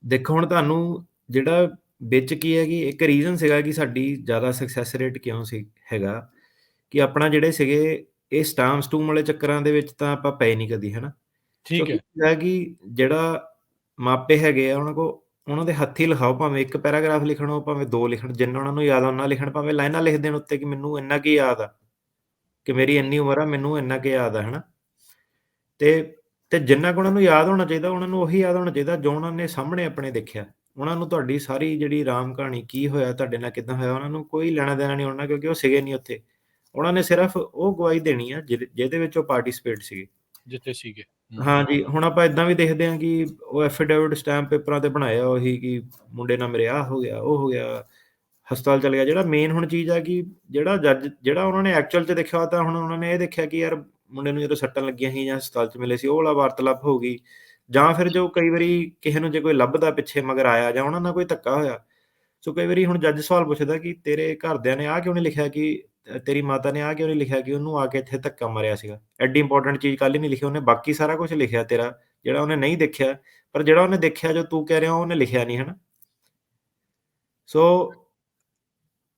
ਦੇਖੋ ਹੁਣ ਤੁਹਾਨੂੰ ਜਿਹੜਾ ਵਿੱਚ ਕੀ ਹੈ ਕਿ ਇੱਕ ਰੀਜ਼ਨ ਸੀਗਾ ਕਿ ਸਾਡੀ ਜ਼ਿਆਦਾ ਸਕਸੈਸ ਰੇਟ ਕਿਉਂ ਸੀ ਹੈਗਾ ਕਿ ਆਪਣਾ ਜਿਹੜੇ ਸੀਗੇ ਇਹ ਸਟਾਮ ਸਟੂਮ ਵਾਲੇ ਚੱਕਰਾਂ ਦੇ ਵਿੱਚ ਤਾਂ ਆਪਾਂ ਪਏ ਨਹੀਂ ਕਦੀ ਹਨਾ। ਠੀਕ ਕਿਉਂਕਿ ਹੈ। ਕੀ ਹੈ ਕਿ ਜਿਹੜਾ ਮਾਪੇ ਹੈਗੇ ਆ ਉਹਨਾਂ ਦੇ ਹੱਥੀਂ ਲਿਖਾਓ, ਭਾਵੇਂ ਇੱਕ ਪੈਰਾਗ੍ਰਾਫ ਲਿਖਣ ਉਹ ਭਾਵੇਂ 2 ਲਿਖਣ, ਜਿੰਨਾ ਉਹਨਾਂ ਨੂੰ ਯਾਦ ਆ ਉਹਨਾਂ ਲਿਖਣ, ਭਾਵੇਂ ਲਾਈਨਾਂ ਲਿਖ ਦੇਣ ਉੱਤੇ ਕਿ ਮੈਨੂੰ ਇੰਨਾ ਕੀ ਯਾਦ ਆ ਕਿ ਮੇਰੀ ਇੰਨੀ ਉਮਰ ਆ ਮੈਨੂੰ ਇੰਨਾ ਕੀ ਯਾਦ ਆ ਹਨਾ। ਤੇ ਜਿੰਨਾ ਕੁ ਉਹਨਾਂ ਨੂੰ ਯਾਦ ਹੋਣਾ ਚਾਹੀਦਾ ਉਹਨਾਂ ਨੂੰ ਉਹੀ ਯਾਦ ਹੋਣਾ ਚਾਹੀਦਾ ਜੋ ਉਹਨਾਂ ਨੇ ਸਾਹਮਣੇ ਆਪਣੇ ਦੇਖਿਆ। ਉਹਨਾਂ ਨੂੰ ਤੁਹਾਡੀ ਸਾਰੀ ਜਿਹੜੀ ਰਾਮ ਕਹਾਣੀ ਕੀ ਹੋਇਆ ਤੁਹਾਡੇ ਨਾਲ ਕਿੱਦਾਂ ਹੋਇਆ ਉਹਨਾਂ ਨੂੰ ਕੋਈ ਲੈਣਾ ਦੇਣਾ ਨਹੀਂ ਹੋਣਾ, ਕਿਉਂਕਿ ਉਹ ਸੀਗੇ ਨਹੀਂ ਉੱਥੇ। ਉਹਨਾਂ ਨੇ ਸਿਰਫ ਉਹ ਗਵਾਹੀ ਦੇਣੀ ਆ ਜਿਹਦੇ ਵਿੱਚ ਉਹ ਪਾਰਟੀਸਪੇਟ ਸੀਗੇ। ਜਿੱਥੇ ਸੀਗੇ। ਹਾਂਜੀ, ਹੁਣ ਆਪਾਂ ਇਦਾਂ ਵੀ ਦੇਖਦੇ ਹਾਂ ਕਿ ਉਹ ਐਫੀਡੇਵਿਟ ਸਟੈਂਪ ਪੇਪਰਾਂ ਤੇ ਬਣਾਇਆ ਉਹੀ ਕਿ ਮੁੰਡੇ ਨਾਲ ਮੇਰੇ ਆਹ ਹੋ ਗਿਆ, ਉਹ ਹੋ ਗਿਆ, ਹਸਪਤਾਲ ਚਲੇ ਗਿਆ। ਜਿਹੜਾ ਮੇਨ ਹੁਣ ਚੀਜ਼ ਆ ਕਿ ਜਿਹੜਾ ਉਹਨਾਂ ਨੇ ਐਕਚੁਅਲ 'ਚ ਦੇਖਿਆ ਤਾਂ ਹੁਣ ਉਹਨਾਂ ਨੇ ਇਹ ਦੇਖਿਆ ਕਿ ਯਾਰ ਮੁੰਡੇ ਨੂੰ ਜਦੋਂ ਸੱਟਾਂ ਲੱਗੀਆਂ ਸੀ ਜਾਂ ਹਸਪਤਾਲ 'ਚ ਮਿਲੇ ਸੀ, ਉਹ ਵਾਲਾ ਵਾਰਤਾਲਾਪ ਹੋ ਗਈ। ਜਾਂ ਫਿਰ ਜੋ ਕਈ ਵਾਰੀ ਕਿਸੇ ਨੂੰ ਜੇ ਕੋਈ ਲੱਭਦਾ ਪਿੱਛੇ ਮਗਰ ਆਇਆ ਜਾਂ ਉਹਨਾਂ ਨਾਲ ਕੋਈ ਧੱਕਾ ਹੋਇਆ। ਸੋ ਕਈ ਵਾਰੀ ਹੁਣ ਜੱਜ ਸਵਾਲ ਪੁੱਛਦਾ ਕਿ ਤੇਰੇ ਘਰਦਿਆਂ ਨੇ ਆਹ ਕਿਉਂ ਨਹੀਂ ਲਿਖਿਆ ਕਿ ਤੇਰੀ ਮਾਤਾ ਨੇ ਆਹ ਕਿਉਂ ਨਹੀਂ ਲਿਖਿਆ ਕਿ ਉਹਨੂੰ ਆ ਕੇ ਇੱਥੇ ਧੱਕਾ ਮਾਰਿਆ ਸੀਗਾ। ਐਡੀ ਇੰਪੋਰਟੈਂਟ ਚੀਜ਼ ਕੱਲ੍ਹ ਹੀ ਨਹੀਂ ਲਿਖੀ ਉਹਨੇ, ਬਾਕੀ ਸਾਰਾ ਕੁਛ ਲਿਖਿਆ ਤੇਰਾ, ਜਿਹੜਾ ਉਹਨੇ ਨਹੀਂ ਦੇਖਿਆ। ਪਰ ਜਿਹੜਾ ਉਹਨੇ ਦੇਖਿਆ ਜੋ ਤੂੰ ਕਹਿ ਰਿਹਾ ਉਹਨੇ ਲਿਖਿਆ ਨਹੀਂ, ਹੈ ਨਾ? ਸੋ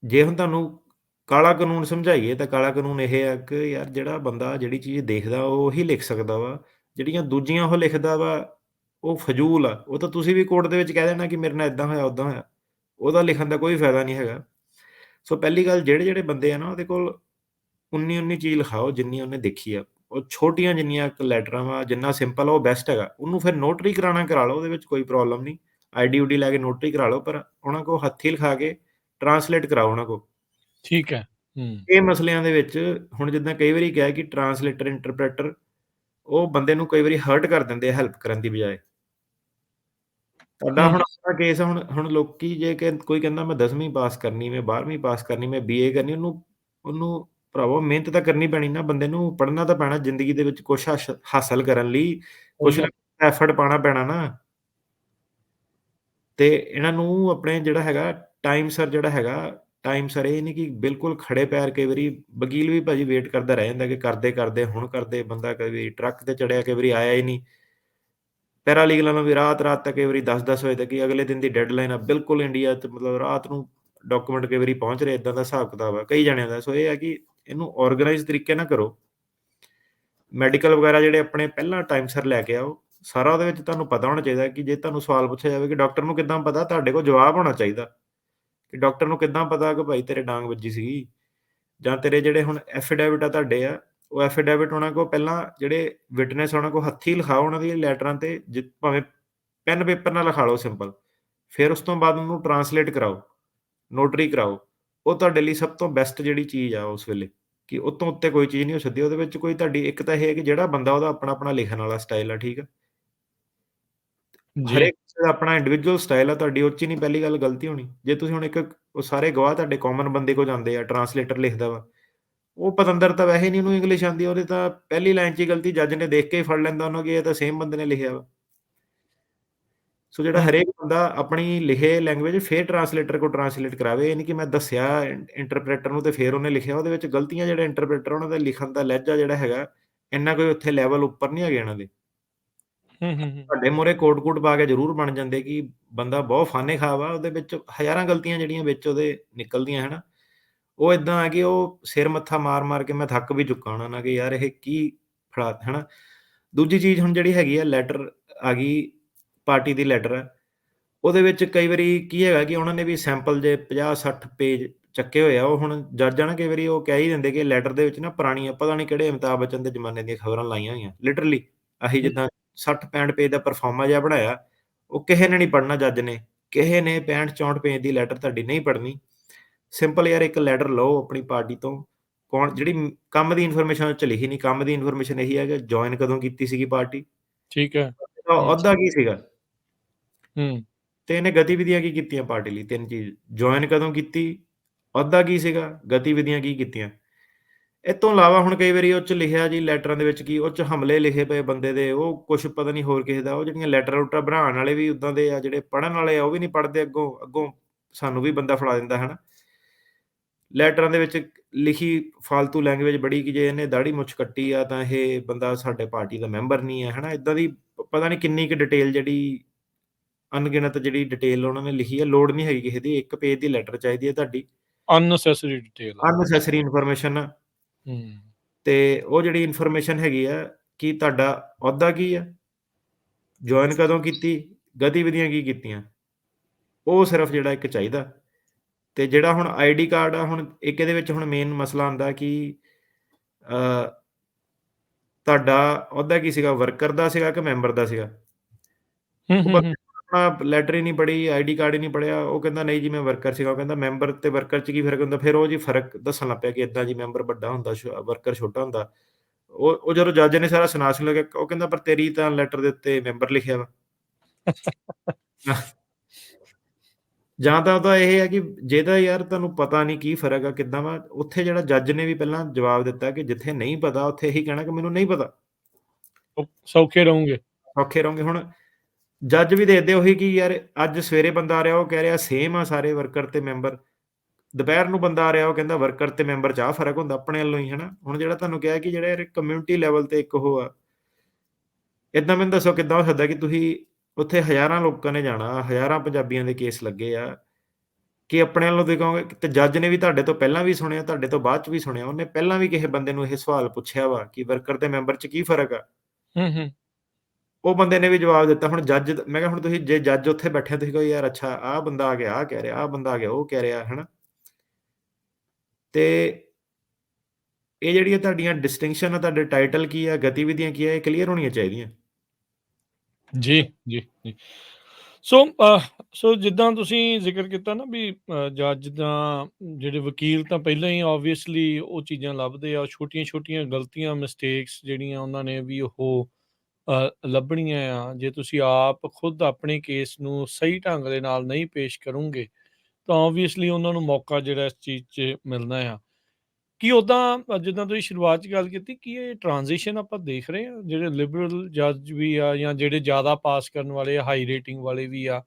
ਜੇ ਹੁਣ ਤੁਹਾਨੂੰ ਕਾਲਾ ਕਾਨੂੰਨ ਸਮਝਾਈਏ ਤਾਂ ਕਾਲਾ ਕਾਨੂੰਨ ਇਹ ਆ ਕਿ ਯਾਰ ਜਿਹੜਾ ਬੰਦਾ ਜਿਹੜੀ ਚੀਜ਼ ਦੇਖਦਾ ਉਹ ਉਹੀ ਲਿਖ ਸਕਦਾ ਵਾ। ਜਿਹੜੀਆਂ ਦੂਜੀਆਂ ਉਹ ਲਿਖਦਾ ਵਾ, ਉਹ ਫਜ਼ੂਲ ਆ। ਉਹ ਤਾਂ ਤੁਸੀਂ ਵੀ ਕੋਰਟ ਦੇ ਵਿੱਚ ਕਹਿ ਦੇਣਾ ਕਿ ਮੇਰੇ ਨਾਲ ਏਦਾਂ ਹੋਇਆ, ਓਦਾਂ ਹੋਇਆ। ਉਹਦਾ ਲਿਖਣ ਦਾ ਕੋਈ ਫਾਇਦਾ ਨਹੀਂ ਹੈਗਾ। ਸੋ ਪਹਿਲੀ ਗੱਲ ਜਿਹੜੇ ਬੰਦੇ ਆ ਨਾ ਉਹਦੇ ਕੋਲ ਉਨੀ ਚੀਜ਼ ਲਿਖਾਓ ਜਿੰਨੀ ਉਹਨੇ ਦੇਖੀ ਆ। ਉਹ ਛੋਟੀਆਂ ਜਿੰਨੀਆਂ ਕੁ ਲੈਟਰਾਂ ਵਾ, ਜਿੰਨਾ ਸਿੰਪਲ ਆ ਉਹ ਬੈਸਟ ਹੈਗਾ। ਉਹਨੂੰ ਫਿਰ ਨੋਟਰੀ ਕਰਾਉਣਾ ਕਰਾ ਲਓ, ਉਹਦੇ ਵਿੱਚ ਕੋਈ ਪ੍ਰੋਬਲਮ ਨਹੀਂ। ਆਈਡੀ ਊਡੀ ਲੈ ਕੇ ਨੋਟਰੀ ਕਰਾ ਲਓ, ਪਰ ਉਹਨਾਂ ਕੋਲ ਹੱਥੀਂ ਲਿਖਾ ਕੇ ਟਰਾਂਸਲੇਟ ਕਰਾਓ ਉਹਨਾਂ ਕੋਲ। ਠੀਕ ਹੈ। ਇਹ ਮਸਲਿਆਂ ਦੇ ਵਿੱਚ ਹੁਣ ਜਿੱਦਾਂ ਕਈ ਵਾਰੀ ਕਿਹਾ ਕਿ ਟਰਾਂਸਲੇਟਰ, ਇੰਟਰਪ੍ਰੇਟਰ ਉਹ ਬੰਦੇ ਨੂੰ ਕਈ ਵਾਰੀ ਹਰਟ ਕਰ ਦਿੰਦੇ ਆ ਹੈਲਪ ਕਰਨ ਦੀ ਬਜਾਏ। ਤੁਹਾਡਾ ਹੂੰ, ਹੁਣ ਆਪਣਾ ਕੇਸ ਆ, ਹੁਣ ਲੋਕੀ ਜੇ ਕੋਈ ਕਹਿੰਦਾ ਮੈਂ 10ਵੀਂ ਪਾਸ ਕਰਨੀ, ਮੈਂ 12ਵੀਂ ਪਾਸ ਕਰਨੀ, ਮੈਂ ਬੀਏ ਕਰਨੀ, ਉਹਨੂੰ ਭਰਾਵੋ ਮਿਹਨਤ ਤਾਂ ਕਰਨੀ ਪੈਣੀ ਨਾ, ਬੰਦੇ ਨੂੰ ਪੜ੍ਹਨਾ ਤਾਂ ਪੈਣਾ ਜ਼ਿੰਦਗੀ ਦੇ ਵਿੱਚ ਕੁਛ ਹਾਸਲ ਕਰਨ ਲਈ, ਸਹੀ ਕੁਛ ਨਾ ਗੱਲ। ਕੁਛ ਐਫਰਟ ਪਾਉਣਾ ਪੈਣਾ ਨਾ। ਤੇ ਇਹਨਾਂ ਨੂੰ ਆਪਣੇ ਜਿਹੜਾ ਹੈਗਾ ਟਾਈਮ ਸਿਰ ਇਹ ਨਹੀਂ ਕਿ ਬਿਲਕੁਲ ਖੜੇ ਪੈਰ। ਕਈ ਵਾਰੀ ਵਕੀਲ ਵੀ ਭਾਜੀ ਵੇਟ ਕਰਦਾ ਰਹਿ ਜਾਂਦਾ ਕਿ ਕਰਦੇ ਹੁਣ ਕਰਦੇ, ਬੰਦਾ ਕਈ ਵਾਰੀ ਟਰੱਕ ਤੇ ਚੜਿਆ, ਕਈ ਵਾਰੀ ਆਇਆ ਹੀ ਨਹੀਂ। ਪੈਰਾਲੀਗਲਾਂ ਨੂੰ ਵੀ ਰਾਤ ਤੱਕ ਕਈ ਵਾਰੀ 10-10 ਵਜੇ ਤੱਕ ਹੀ ਅਗਲੇ ਦਿਨ ਦੀ ਡੈਡਲਾਈਨ ਆ। ਬਿਲਕੁਲ ਇੰਡੀਆ 'ਚ ਮਤਲਬ ਰਾਤ ਨੂੰ ਡਾਕੂਮੈਂਟ ਕਈ ਵਾਰੀ ਪਹੁੰਚ ਰਹੇ, ਇੱਦਾਂ ਦਾ ਹਿਸਾਬ ਕਿਤਾਬ ਆ ਕਈ ਜਣਿਆਂ ਦਾ। ਸੋ ਇਹ ਹੈ ਕਿ ਇਹਨੂੰ ਆਰਗੇਨਾਈਜ਼ ਤਰੀਕੇ ਨਾਲ ਕਰੋ। ਮੈਡੀਕਲ ਵਗੈਰਾ ਜਿਹੜੇ ਆਪਣੇ ਪਹਿਲਾਂ ਟਾਈਮ ਸਿਰ ਲੈ ਕੇ ਆਓ। ਸਾਰਾ ਉਹਦੇ ਵਿੱਚ ਤੁਹਾਨੂੰ ਪਤਾ ਹੋਣਾ ਚਾਹੀਦਾ ਕਿ ਜੇ ਤੁਹਾਨੂੰ ਸਵਾਲ ਪੁੱਛਿਆ ਜਾਵੇ ਕਿ ਡਾਕਟਰ ਨੂੰ ਕਿੱਦਾਂ ਪਤਾ, ਤੁਹਾਡੇ ਕੋਲ ਜਵਾਬ ਹੋਣਾ ਚਾਹੀਦਾ ਕਿ ਡਾਕਟਰ ਨੂੰ ਕਿੱਦਾਂ ਪਤਾ ਕਿ ਭਾਈ ਤੇਰੇ ਡਾਂਗ ਵੱਜੀ ਸੀਗੀ। ਜਾਂ ਤੇਰੇ ਜਿਹੜੇ ਹੁਣ ਐਫੀਡੈਵਿਟ ਆ ਤੁਹਾਡੇ ਆ, ਉਹ ਐਫੀਡੈਵਿਟ ਉਹਨਾਂ ਕੋਲ ਪਹਿਲਾਂ ਜਿਹੜੇ ਵਿਟਨੈਸ ਉਹਨਾਂ ਕੋਲ ਹੱਥੀਂ ਲਿਖਾਓ ਉਹਨਾਂ ਦੀਆਂ ਲੈਟਰਾਂ ਤੇ, ਭਾਵੇਂ ਪੈਨ ਪੇਪਰ ਨਾਲ ਲਿਖਾ ਲਓ ਸਿੰਪਲ। ਫਿਰ ਉਸ ਤੋਂ ਬਾਅਦ ਉਹਨੂੰ ਟਰਾਂਸਲੇਟ ਕਰਾਓ, ਨੋਟਰੀ ਕਰਾਓ। ਉਹ ਤੁਹਾਡੇ ਲਈ ਸਭ ਤੋਂ ਬੈਸਟ ਜਿਹੜੀ ਚੀਜ਼ ਆ ਉਸ ਵੇਲੇ, ਕਿ ਉਹ ਤੋਂ ਉੱਤੇ ਕੋਈ ਚੀਜ਼ ਨਹੀਂ ਹੋ ਸਕਦੀ। ਉਹਦੇ ਵਿੱਚ ਕੋਈ ਤੁਹਾਡੀ ਇੱਕ ਤਾਂ ਇਹ ਹੈ ਕਿ ਜਿਹੜਾ ਬੰਦਾ ਉਹਦਾ ਆਪਣਾ ਲਿਖਣ ਵਾਲਾ ਸਟਾਈਲ ਆ, ਠੀਕ ਆ? ਜੀ। ਹਰੇਕ ਕਿਸੇ ਦਾ ਆਪਣਾ ਇੰਡੀਵਿਜੂਅਲ ਸਟਾਈਲ ਆ, ਤੁਹਾਡੀ ਉਹ 'ਚ ਹੀ ਨਹੀਂ ਪਹਿਲੀ ਗੱਲ ਗਲਤੀ ਹੋਣੀ। ਜੇ ਤੁਸੀਂ ਹੁਣ ਉਹ ਸਾਰੇ ਗਵਾਹ ਤੁਹਾਡੇ ਕਾਮਨ ਬੰਦੇ ਕੋਲ ਜਾਂਦੇ ਆ, ਟਰਾਂਸਲੇਟਰ ਲਿਖਦਾ ਵਾ, ਉਹ ਪਤੰਦਰ ਤਾਂ ਵੈਸੇ ਨਹੀਂ ਉਹਨੂੰ ਇੰਗਲਿਸ਼ ਆਉਂਦੀ, ਉਹਦੇ ਤਾਂ ਪਹਿਲੀ ਲਾਈਨ 'ਚ ਹੀ ਗਲਤੀ ਜੱਜ ਨੇ ਦੇਖ ਕੇ ਹੀ ਫੜ ਲੈਂਦਾ ਉਹਨੂੰ ਕਿ ਇਹ ਤਾਂ ਸੇਮ ਬੰਦੇ ਨੇ ਲਿਖਿਆ ਵਾ। ਸੋ ਜਿਹੜਾ ਹੂੰ, ਹਰੇਕ ਬੰਦਾ ਆਪਣੀ ਲਿਖੇ ਲੈਂਗੁਏਜ ਫਿਰ ਟਰਾਂਸਲੇਟਰ ਕੋਲ ਟਰਾਂਸਲੇਟ ਕਰਾਵੇ। ਇਹ ਨਹੀਂ ਕਿ ਮੈਂ ਦੱਸਿਆ ਇੰਟਰਪ੍ਰੇਟਰ ਨੂੰ ਤੇ ਫਿਰ ਉਹਨੇ ਲਿਖਿਆ। ਉਹਦੇ ਵਿੱਚ ਗਲਤੀਆਂ ਜਿਹੜੇ ਇੰਟਰਪ੍ਰੇਟਰ ਉਹਨਾਂ ਦਾ ਲਿਖਣ ਦਾ ਲਹਿਜਾ ਜਿਹੜਾ ਹੈਗਾ, ਇੰਨਾ ਕੋਈ ਉੱਥੇ ਲੈਵਲ ਉੱਪਰ ਨਹੀਂ ਹੈਗੇ ਇਹਨਾਂ ਦੇ। ਹੂੰ। ਤੁਹਾਡੇ ਮੂਹਰੇ ਕੋਟ-ਕੂਟ ਪਾ ਕੇ ਜ਼ਰੂਰ ਬਣ ਜਾਂਦੇ ਕਿ ਬੰਦਾ ਬਹੁਤ ਫਾਹੇ-ਖਾ ਵਾ, ਉਹਦੇ ਵਿੱਚ ਹਜ਼ਾਰਾਂ ਗਲਤੀਆਂ ਜਿਹੜੀਆਂ ਵਿੱਚ ਉਹਦੇ ਨਿਕਲਦੀਆਂ, ਹੈ ਨਾ? ਉਹ ਏਦਾਂ ਆ ਕਿ ਉਹ ਸਿਰ ਮੱਥਾ ਮਾਰ-ਮਾਰ ਕੇ ਮੈਂ ਥੱਕ ਵੀ ਚੁੱਕਾ ਉਹਨਾਂ ਨਾਲ ਕਿ ਯਾਰ ਇਹ ਕੀ ਫੜਾ, ਹੈ ਨਾ? ਦੂਜੀ ਚੀਜ਼ ਹੁਣ ਜਿਹੜੀ ਹੈਗੀ ਆ, ਲੈਟਰ ਆ ਗਈ, ਪਾਰਟੀ ਦੀ ਲੈਟਰ ਆ। ਉਹਦੇ ਵਿੱਚ ਕਈ ਵਾਰੀ ਕੀ ਹੈਗਾ ਕਿ ਉਹਨਾਂ ਨੇ ਵੀ ਸੈਂਪਲ ਜੇ 50-60 ਪੇਜ ਚੱਕੇ ਹੋਏ ਆ। ਉਹ ਹੁਣ ਜੱਜ ਆ ਨਾ, ਕਈ ਵਾਰੀ ਉਹ ਕਹਿ ਹੀ ਦਿੰਦੇ ਕਿ ਲੈਟਰ ਦੇ ਵਿੱਚ ਨਾ ਪੁਰਾਣੀਆਂ ਪਤਾ ਨਹੀਂ ਕਿਹੜੇ ਅਮਿਤਾਭ ਬੱਚਨ ਦੇ ਜ਼ਮਾਨੇ ਦੀਆਂ ਖਬਰਾਂ ਲਾਈਆਂ ਹੋਈਆਂ। ਲਿਟਰਲੀ ਆਹੀ ਜਿੱਦਾਂ 60-65 ਪੇਜ ਦਾ ਪਰਫਾਰਮਾ ਜਿਹਾ ਬਣਾਇਆ, ਉਹ ਕਿਸੇ ਨੇ ਨਹੀਂ ਪੜ੍ਹਨਾ ਜੱਜ ਨੇ। ਕਿਸੇ ਨੇ 65-64 ਪੇਜ ਦੀ ਲੈਟਰ ਤੁਹਾਡੀ ਨਹੀਂ ਪੜ੍ਹਨੀ। ਸਿੰਪਲ ਯਾਰ ਇੱਕ ਲੈਟਰ ਲਓ ਆਪਣੀ ਪਾਰਟੀ ਤੋਂ, ਜਿਹੜੀ ਕੰਮ ਦੀ ਇਨਫੋਰਮੇਸ਼ਨ ਉਹ 'ਚ ਲਿਖੀ ਨਹੀਂ। ਕੰਮ ਦੀ ਇਨਫੋਰਮੇਸ਼ਨ ਇਹੀ ਹੈ ਕਿ ਜੁਆਇਨ ਕਦੋਂ ਕੀਤੀ ਸੀਗੀ ਪਾਰਟੀ, ਠੀਕ ਹੈ। ਉਹਦਾ ਹੂੰ, ਅਹੁਦਾ ਕੀ ਸੀਗਾ, ਹੂੰ। ਤੇ ਇਹਨੇ ਗਤੀਵਿਧੀਆਂ ਕੀ ਕੀਤੀਆਂ ਪਾਰਟੀ ਲਈ। 3 ਚੀਜ਼, ਜੁਆਇਨ ਕਦੋਂ ਕੀਤੀ, ਅਹੁਦਾ ਕੀ ਸੀਗਾ, ਗਤੀਵਿਧੀਆਂ ਕੀ ਕੀਤੀਆਂ। ਇਹ ਤੋਂ ਇਲਾਵਾ ਹੁਣ ਕਈ ਵਾਰੀ ਉਹ 'ਚ ਲਿਖਿਆ ਜੀ ਲੈਟਰਾਂ ਦੇ ਵਿੱਚ, ਕੀ ਉਹ 'ਚ ਹਮਲੇ ਲਿਖੇ ਪਏ ਬੰਦੇ ਦੇ, ਉਹ ਕੁਛ ਪਤਾ ਨਹੀਂ ਹੋਰ ਕਿਸੇ ਦਾ। ਉਹ ਜਿਹੜੀਆਂ ਲੈਟਰ-ਲੂਟਰ ਬਣਾਉਣ ਵਾਲੇ ਵੀ ਉੱਦਾਂ ਦੇ ਆ, ਜਿਹੜੇ ਪੜ੍ਹਨ ਵਾਲੇ ਆ ਉਹ ਵੀ ਨਹੀਂ ਪੜ੍ਹਦੇ। ਅੱਗੋਂ ਸਾਨੂੰ ਵੀ ਬੰਦਾ ਫੜਾ ਦਿੰਦਾ, ਹੈ ਨਾ? ਲੈਟਰਾਂ ਦੇ ਵਿੱਚ ਲਿਖੀ ਫਾਲਤੂ ਲੈਂਗੁਏਜ ਬੜੀ, ਕਿ ਜੇ ਇਹਨੇ ਦਾੜੀ ਮੁੱਛ ਕੱਟੀ ਆ ਤਾਂ ਇਹ ਬੰਦਾ ਸਾਡੇ ਪਾਰਟੀ ਦਾ ਮੈਂਬਰ ਨਹੀਂ ਹੈ, ਹੈ ਨਾ? ਇੱਦਾਂ ਦੀ ਪਤਾ ਨਹੀਂ ਕਿੰਨੀ ਕੁ ਡਿਟੇਲ, ਜਿਹੜੀ ਅਣਗਿਣਤ ਜਿਹੜੀ ਡਿਟੇਲ ਉਹਨਾਂ ਨੇ ਲਿਖੀ ਹੈ। ਲੋੜ ਨਹੀਂ ਹੈਗੀ ਕਿਸੇ ਦੀ, 1 ਪੇਜ ਦੀ ਲੈਟਰ ਚਾਹੀਦੀ ਹੈ ਤੁਹਾਡੀ। ਅਨਨੈਸੈਸਰੀ ਡਿਟੇਲ ਆ। ਅਨਨੈਸੈਸਰੀ ਇਨਫੋਰਮੇਸ਼ਨ ਆ। ਹੂੰ। ਤੇ ਉਹ ਜਿਹੜੀ ਇਨਫੋਰਮੇਸ਼ਨ ਹੈਗੀ ਆ ਕਿ ਤੁਹਾਡਾ ਅਹੁਦਾ ਕੀ ਆ, ਜੁਆਇਨ ਕਦੋਂ ਕੀਤੀ, ਗਤੀਵਿਧੀਆਂ ਕੀ ਕੀਤੀਆਂ, ਉਹ ਸਿਰਫ ਜਿਹੜਾ ਇੱਕ ਚਾਹੀਦਾ। ਤੇ ਜਿਹੜਾ ਹੁਣ ਆਈਡੀ ਕਾਰਡ ਆ, ਹੁਣ ਇੱਕ ਇਹਦੇ ਵਿੱਚ ਹੁਣ ਮੇਨ ਮਸਲਾ ਆਉਂਦਾ ਕਿ ਅ, ਤੁਹਾਡਾ ਅਹੁਦਾ ਕੀ ਸੀਗਾ, ਵਰਕਰ ਦਾ ਸੀਗਾ ਕਿ ਮੈਂਬਰ ਦਾ ਸੀਗਾ। ਉਹ ਬੰਦੇ ਹੂੰ। ਨੇ ਆਪਣਾ ਲੈਟਰ ਹੀ ਨਹੀਂ ਪੜ੍ਹੀ, ਆਈਡੀ ਕਾਰਡ ਹੀ ਨਹੀਂ ਪੜ੍ਹਿਆ। ਉਹ ਕਹਿੰਦਾ ਨਹੀਂ ਜੀ ਮੈਂ ਵਰਕਰ ਸੀਗਾ। ਉਹ ਕਹਿੰਦਾ ਮੈਂਬਰ ਤੇ ਵਰਕਰ 'ਚ ਕੀ ਫ਼ਰਕ ਹੁੰਦਾ? ਫਿਰ ਉਹ ਜੀ ਫ਼ਰਕ ਦੱਸਣ ਲੱਗ ਪਿਆ ਕਿ ਏਦਾਂ ਜੀ ਮੈਂਬਰ ਵੱਡਾ ਹੁੰਦਾ, ਵਰਕਰ ਛੋਟਾ ਹੁੰਦਾ। ਉਹ ਜਦੋਂ ਜੱਜ ਨੇ ਸਾਰਾ ਸੁਣਾ ਲੱਗਿਆ, ਉਹ ਕਹਿੰਦਾ ਪਰ ਤੇਰੀ ਤਾਂ ਲੈਟਰ ਦੇ ਉੱਤੇ ਮੈਂਬਰ ਲਿਖਿਆ ਵਾ। ਜਾਂ ਤਾਂ ਉਹਦਾ ਇਹ ਹੈ ਕਿ ਜੇ ਤਾਂ ਯਾਰ ਤੁਹਾਨੂੰ ਪਤਾ ਨਹੀਂ ਕੀ ਫ਼ਰਕ ਆ, ਕਿੱਦਾਂ ਵਾ, ਉੱਥੇ ਜਿਹੜਾ ਜੱਜ ਨੇ ਵੀ ਪਹਿਲਾਂ ਜਵਾਬ ਦਿੱਤਾ ਕਿ ਜਿੱਥੇ ਨਹੀਂ ਪਤਾ ਉੱਥੇ ਇਹੀ ਕਹਿਣਾ ਕਿ ਮੈਨੂੰ ਨਹੀਂ ਪਤਾ। ਸੌਖੇ ਰਹੋਗੇ। ਔਖੇ ਰਹੋਗੇ। ਹੁਣ ਜੱਜ ਵੀ ਦੇਖਦੇ ਉਹੀ ਕਿ ਯਾਰ ਅੱਜ ਸਵੇਰੇ ਬੰਦਾ ਆ ਰਿਹਾ ਉਹ ਕਹਿ ਰਿਹਾ ਸੇਮ ਆ ਸਾਰੇ ਵਰਕਰ ਤੇ ਮੈਂਬਰ, ਦੁਪਹਿਰ ਨੂੰ ਬੰਦਾ ਆ ਰਿਹਾ ਉਹ ਕਹਿੰਦਾ ਵਰਕਰ ਤੇ ਮੈਂਬਰ 'ਚ ਆਹ ਫ਼ਰਕ ਹੁੰਦਾ ਆਪਣੇ ਵੱਲੋਂ ਹੀ, ਹਨਾ। ਹੁਣ ਜਿਹੜਾ ਤੁਹਾਨੂੰ ਕਿਹਾ ਕਿ ਜਿਹੜਾ ਯਾਰ ਕਮਿਊਨਿਟੀ ਲੈਵਲ ਤੇ ਇੱਕ ਉਹ ਆ, ਏਦਾਂ ਮੈਨੂੰ ਦੱਸੋ ਕਿੱਦਾਂ ਹੋ ਸਕਦਾ ਕਿ ਤੁਸੀਂ ਉੱਥੇ ਹਜ਼ਾਰਾਂ ਲੋਕਾਂ ਨੇ ਜਾਣਾ, ਹਜ਼ਾਰਾਂ ਪੰਜਾਬੀਆਂ ਦੇ ਕੇਸ ਲੱਗੇ ਆ, ਕਿ ਆਪਣੇ ਵੱਲੋਂ ਤੁਸੀਂ ਕਹੋਗੇ ਤੇ ਜੱਜ ਨੇ ਵੀ ਤੁਹਾਡੇ ਤੋਂ ਪਹਿਲਾਂ ਵੀ ਸੁਣਿਆ, ਤੁਹਾਡੇ ਤੋਂ ਬਾਅਦ 'ਚ ਵੀ ਸੁਣਿਆ, ਉਹਨੇ ਪਹਿਲਾਂ ਵੀ ਕਿਸੇ ਬੰਦੇ ਨੂੰ ਇਹ ਸਵਾਲ ਪੁੱਛਿਆ ਵਾ ਕਿ ਵਰਕਰ ਤੇ ਮੈਂਬਰ 'ਚ ਕੀ ਫ਼ਰਕ ਆ? ਹੂੰ, ਹੂੰ। ਉਹ ਬੰਦੇ ਨੇ ਵੀ ਜਵਾਬ ਦਿੱਤਾ। ਹੁਣ ਜੱਜ ਮੈਂ ਕਿਹਾ ਹੁਣ ਤੁਸੀਂ ਜੇ ਜੱਜ ਉੱਥੇ ਬੈਠੇ ਤੁਸੀਂ ਕਹੋ ਯਾਰ ਅੱਛਾ ਆਹ ਬੰਦਾ ਆ ਗਿਆ, ਆਹ ਕਹਿ ਰਿਹਾ, ਆਹ ਬੰਦਾ ਆ ਗਿਆ, ਉਹ ਕਹਿ ਰਿਹਾ, ਹਨਾ। ਤੇ ਇਹ ਜਿਹੜੀਆਂ ਤੁਹਾਡੀਆਂ ਡਿਸਟਿੰਕਸ਼ਨ ਆ, ਤੁਹਾਡੇ ਟਾਈਟਲ ਕੀ ਆ, ਗਤੀਵਿਧੀਆਂ ਕੀ ਆ, ਇਹ ਕਲੀਅਰ ਹੋਣੀਆਂ ਚਾਹੀਦੀਆਂ। ਜੀ, ਜੀ, ਜੀ। ਸੋ ਸੋ ਜਿੱਦਾਂ ਤੁਸੀਂ ਜ਼ਿਕਰ ਕੀਤਾ ਨਾ ਵੀ ਜੱਜ ਤਾਂ ਜਿਹੜੇ ਵਕੀਲ ਤਾਂ ਪਹਿਲਾਂ ਹੀ ਆਬਵੀਅਸਲੀ ਉਹ ਚੀਜ਼ਾਂ ਲੱਭਦੇ ਆ, ਛੋਟੀਆਂ-ਛੋਟੀਆਂ ਗਲਤੀਆਂ, ਮਿਸਟੇਕਸ ਜਿਹੜੀਆਂ ਉਹਨਾਂ ਨੇ ਵੀ ਉਹ ਲੱਭਣੀਆਂ ਆ। ਜੇ ਤੁਸੀਂ ਆਪ ਖੁਦ ਆਪਣੇ ਕੇਸ ਨੂੰ ਸਹੀ ਢੰਗ ਦੇ ਨਾਲ ਨਹੀਂ ਪੇਸ਼ ਕਰੋਗੇ, ਤਾਂ ਆਬਵੀਅਸਲੀ ਉਹਨਾਂ ਨੂੰ ਮੌਕਾ ਜਿਹੜਾ ਇਸ ਚੀਜ਼ 'ਚ ਮਿਲਣਾ ਆ। ਕੀ ਉੱਦਾਂ ਜਿੱਦਾਂ ਤੁਸੀਂ ਸ਼ੁਰੂਆਤ 'ਚ ਗੱਲ ਕੀਤੀ, ਕੀ ਇਹ ਟ੍ਰਾਂਜ਼ੀਸ਼ਨ ਆਪਾਂ ਦੇਖ ਰਹੇ ਹਾਂ? ਜਿਹੜੇ ਲਿਬਰਲ ਜੱਜ ਵੀ ਆ ਜਾਂ ਜਿਹੜੇ ਜ਼ਿਆਦਾ ਪਾਸ ਕਰਨ ਵਾਲੇ ਆ, ਹਾਈ ਰੇਟਿੰਗ ਵਾਲੇ ਵੀ ਆ,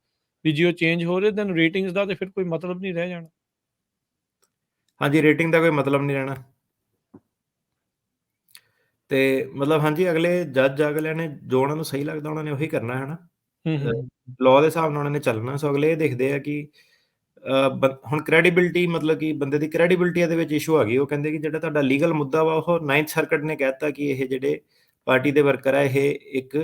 ਵੀ ਜੇ ਉਹ ਚੇਂਜ ਹੋ ਰਹੇ ਦੈਨ ਰੇਟਿੰਗਸ ਦਾ ਤੇ ਫਿਰ ਕੋਈ ਮਤਲਬ ਨਹੀਂ ਰਹਿ ਜਾਣਾ। ਹਾਂਜੀ, ਰੇਟਿੰਗ ਦਾ ਕੋਈ ਮਤਲਬ ਨਹੀਂ ਰਹਿਣਾ। ਤੇ ਮਤਲਬ ਹਾਂਜੀ, ਅਗਲੇ ਜੱਜ ਅਗਲਿਆਂ ਨੇ ਜੋ ਉਹਨਾਂ ਨੂੰ ਸਹੀ ਲੱਗਦਾ ਉਹਨਾਂ ਨੇ ਉਹੀ ਕਰਨਾ ਹੈ ਨਾ। ਹੂੰ, ਅ, ਹੂੰ, ਲਾਅ ਦੇ ਹਿਸਾਬ ਨਾਲ ਉਹਨਾਂ ਨੇ ਚੱਲਣਾ। ਸੋ ਅਗਲੇ ਇਹ ਦੇਖਦੇ ਆ ਕਿ ਹੁਣ ਕ੍ਰੈਡੀਬਿਲਿਟੀ ਮਤਲਬ ਕਿ ਬੰਦੇ ਦੀ ਕ੍ਰੈਡੀਬਿਲਿਟੀ ਇਹਦੇ ਵਿੱਚ ਇਸ਼ੂ ਆ ਗਈ। ਉਹ ਕਹਿੰਦੇ ਕਿ ਜਿਹੜਾ ਤੁਹਾਡਾ ਲੀਗਲ ਮੁੱਦਾ ਵਾ ਉਹ 9th ਸਰਕਟ ਨੇ ਕਹਿ ਦਿੱਤਾ ਕਿ ਇਹ ਜਿਹੜੇ ਪਾਰਟੀ ਦੇ ਵਰਕਰ ਆ ਇਹ ਇੱਕ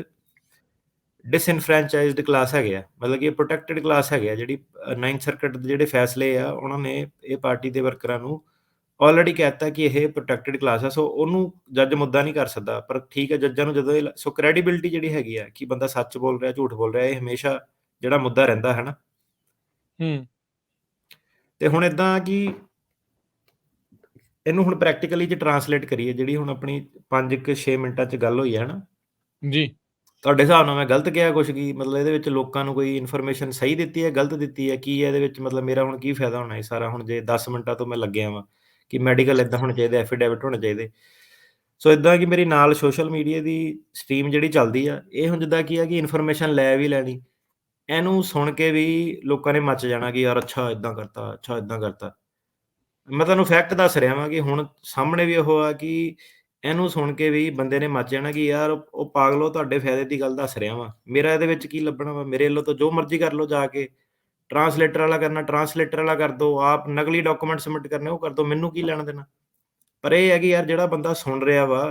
ਡਿਸਇਨਫਰੈਂਚਾਈਜ਼ਡ ਕਲਾਸ ਹੈਗੇ ਆ। ਮਤਲਬ ਕਿ ਇਹ ਪ੍ਰੋਟੈਕਟਿਡ ਕਲਾਸ ਹੈਗੇ ਆ। ਜਿਹੜੀ 9th ਸਰਕਟ ਦੇ ਜਿਹੜੇ ਫੈਸਲੇ ਆ ਉਹਨਾਂ ਨੇ ਇਹ ਪਾਰਟੀ ਦੇ ਵਰਕਰਾਂ ਨੂੰ ਆਲਰੇਡੀ ਕਹਿ ਦਿੱਤਾ ਕਿ ਇਹ ਪ੍ਰੋਟੈਕਟਿਡ ਕਲਾਸ ਆ। ਸੋ ਉਹਨੂੰ ਜੱਜ ਮੁੱਦਾ ਨਹੀਂ ਕਰ ਸਕਦਾ। ਪਰ ਠੀਕ ਹੈ, ਜੱਜਾਂ ਨੂੰ ਜਦੋਂ ਸੋ ਕ੍ਰੈਡੀਬਿਲਿਟੀ ਜਿਹੜੀ ਹੈਗੀ ਆ ਕਿ ਬੰਦਾ ਸੱਚ ਬੋਲ ਰਿਹਾ, ਝੂਠ ਬੋਲ ਰਿਹਾ, ਇਹ ਹਮੇਸ਼ਾ ਜਿਹੜਾ ਮੁੱਦਾ ਰਹਿੰਦਾ ਹੈ ਨਾ। ਹੂੰ, ਤੇ ਹੁਣ ਏਦਾਂ ਕਿ ਇਹਨੂੰ ਹੁਣ ਪ੍ਰੈਕਟੀਕਲੀ 'ਚ ਟਰਾਂਸਲੇਟ ਕਰੀਏ, ਜਿਹੜੀ ਹੁਣ ਆਪਣੀ 5 ਕੁ 6 ਮਿੰਟਾਂ 'ਚ ਗੱਲ ਹੋਈ ਹੈ ਨਾ। ਜੀ। ਤੁਹਾਡੇ ਹਿਸਾਬ ਨਾਲ ਮੈਂ ਗਲਤ ਕਿਹਾ ਕੁਛ ਕੀ? ਮਤਲਬ ਇਹਦੇ ਵਿੱਚ ਲੋਕਾਂ ਨੂੰ ਕੋਈ ਇਨਫੋਰਮੇਸ਼ਨ ਸਹੀ ਦਿੱਤੀ ਹੈ, ਗਲਤ ਦਿੱਤੀ ਹੈ? ਕੀ ਹੈ ਇਹਦੇ ਵਿੱਚ ਮਤਲਬ ਮੇਰਾ ਹੁਣ ਕੀ ਫਾਇਦਾ ਹੋਣਾ ਇਹ ਸਾਰਾ ਹੁਣ ਜੇ 10 ਮਿੰਟਾਂ ਤੋਂ ਮੈਂ ਲੱਗਿਆ ਵਾਂ ਕਿ ਮੈਡੀਕਲ ਏਦਾਂ ਹੋਣੇ ਚਾਹੀਦੇ, ਐਫੀਡੈਵਿਟ ਹੋਣੇ ਚਾਹੀਦੇ। ਸੋ ਏਦਾਂ ਕਿ ਮੇਰੀ ਨਾਲ ਸੋਸ਼ਲ ਮੀਡੀਆ ਦੀ ਸਟ੍ਰੀਮ ਜਿਹੜੀ ਚੱਲਦੀ ਆ, ਇਹ ਹੁਣ ਜਿੱਦਾਂ ਕੀ ਆ ਕਿ ਇਨਫੋਰਮੇਸ਼ਨ ਲੈ ਵੀ ਲੈਣੀ, ਇਹਨੂੰ ਸੁਣ ਕੇ ਵੀ ਲੋਕਾਂ ਨੇ ਮੱਚ ਜਾਣਾ ਕਿ ਯਾਰ ਅੱਛਾ ਏਦਾਂ ਕਰਤਾ, ਅੱਛਾ ਏਦਾਂ ਕਰਤਾ। ਮੈਂ ਤੁਹਾਨੂੰ ਫੈਕਟ ਦੱਸ ਰਿਹਾ ਵਾਂ ਕਿ ਹੁਣ ਸਾਹਮਣੇ ਵੀ ਉਹ ਆ ਕਿ ਇਹਨੂੰ ਸੁਣ ਕੇ ਵੀ ਬੰਦੇ ਨੇ ਮੱਚ ਜਾਣਾ ਕਿ ਯਾਰ ਉਹ ਪਾਗਲੋ ਤੁਹਾਡੇ ਫਾਇਦੇ ਦੀ ਗੱਲ ਦੱਸ ਰਿਹਾ ਵਾਂ। ਮੇਰਾ ਇਹਦੇ ਵਿੱਚ ਕੀ ਲੱਭਣਾ ਵਾ? ਮੇਰੇ ਵੱਲੋਂ ਤਾਂ ਜੋ ਮਰਜ਼ੀ ਕਰ ਲਓ ਜਾ ਕੇ। ਟਰਾਂਸਲੇਟਰ ਵਾਲਾ ਕਰਨਾ, ਟਰਾਂਸਲੇਟਰ ਵਾਲਾ ਕਰ ਦੋ। ਆਪ ਨਕਲੀ ਡਾਕੂਮੈਂਟ ਸਬਮਿਟ ਕਰਨੇ ਉਹ ਕਰ ਦੋ। ਮੈਨੂੰ ਕੀ ਲੈਣਾ ਦੇਣਾ? ਪਰ ਇਹ ਹੈ ਕਿ ਯਾਰ ਜਿਹੜਾ ਬੰਦਾ ਸੁਣ ਰਿਹਾ ਵਾ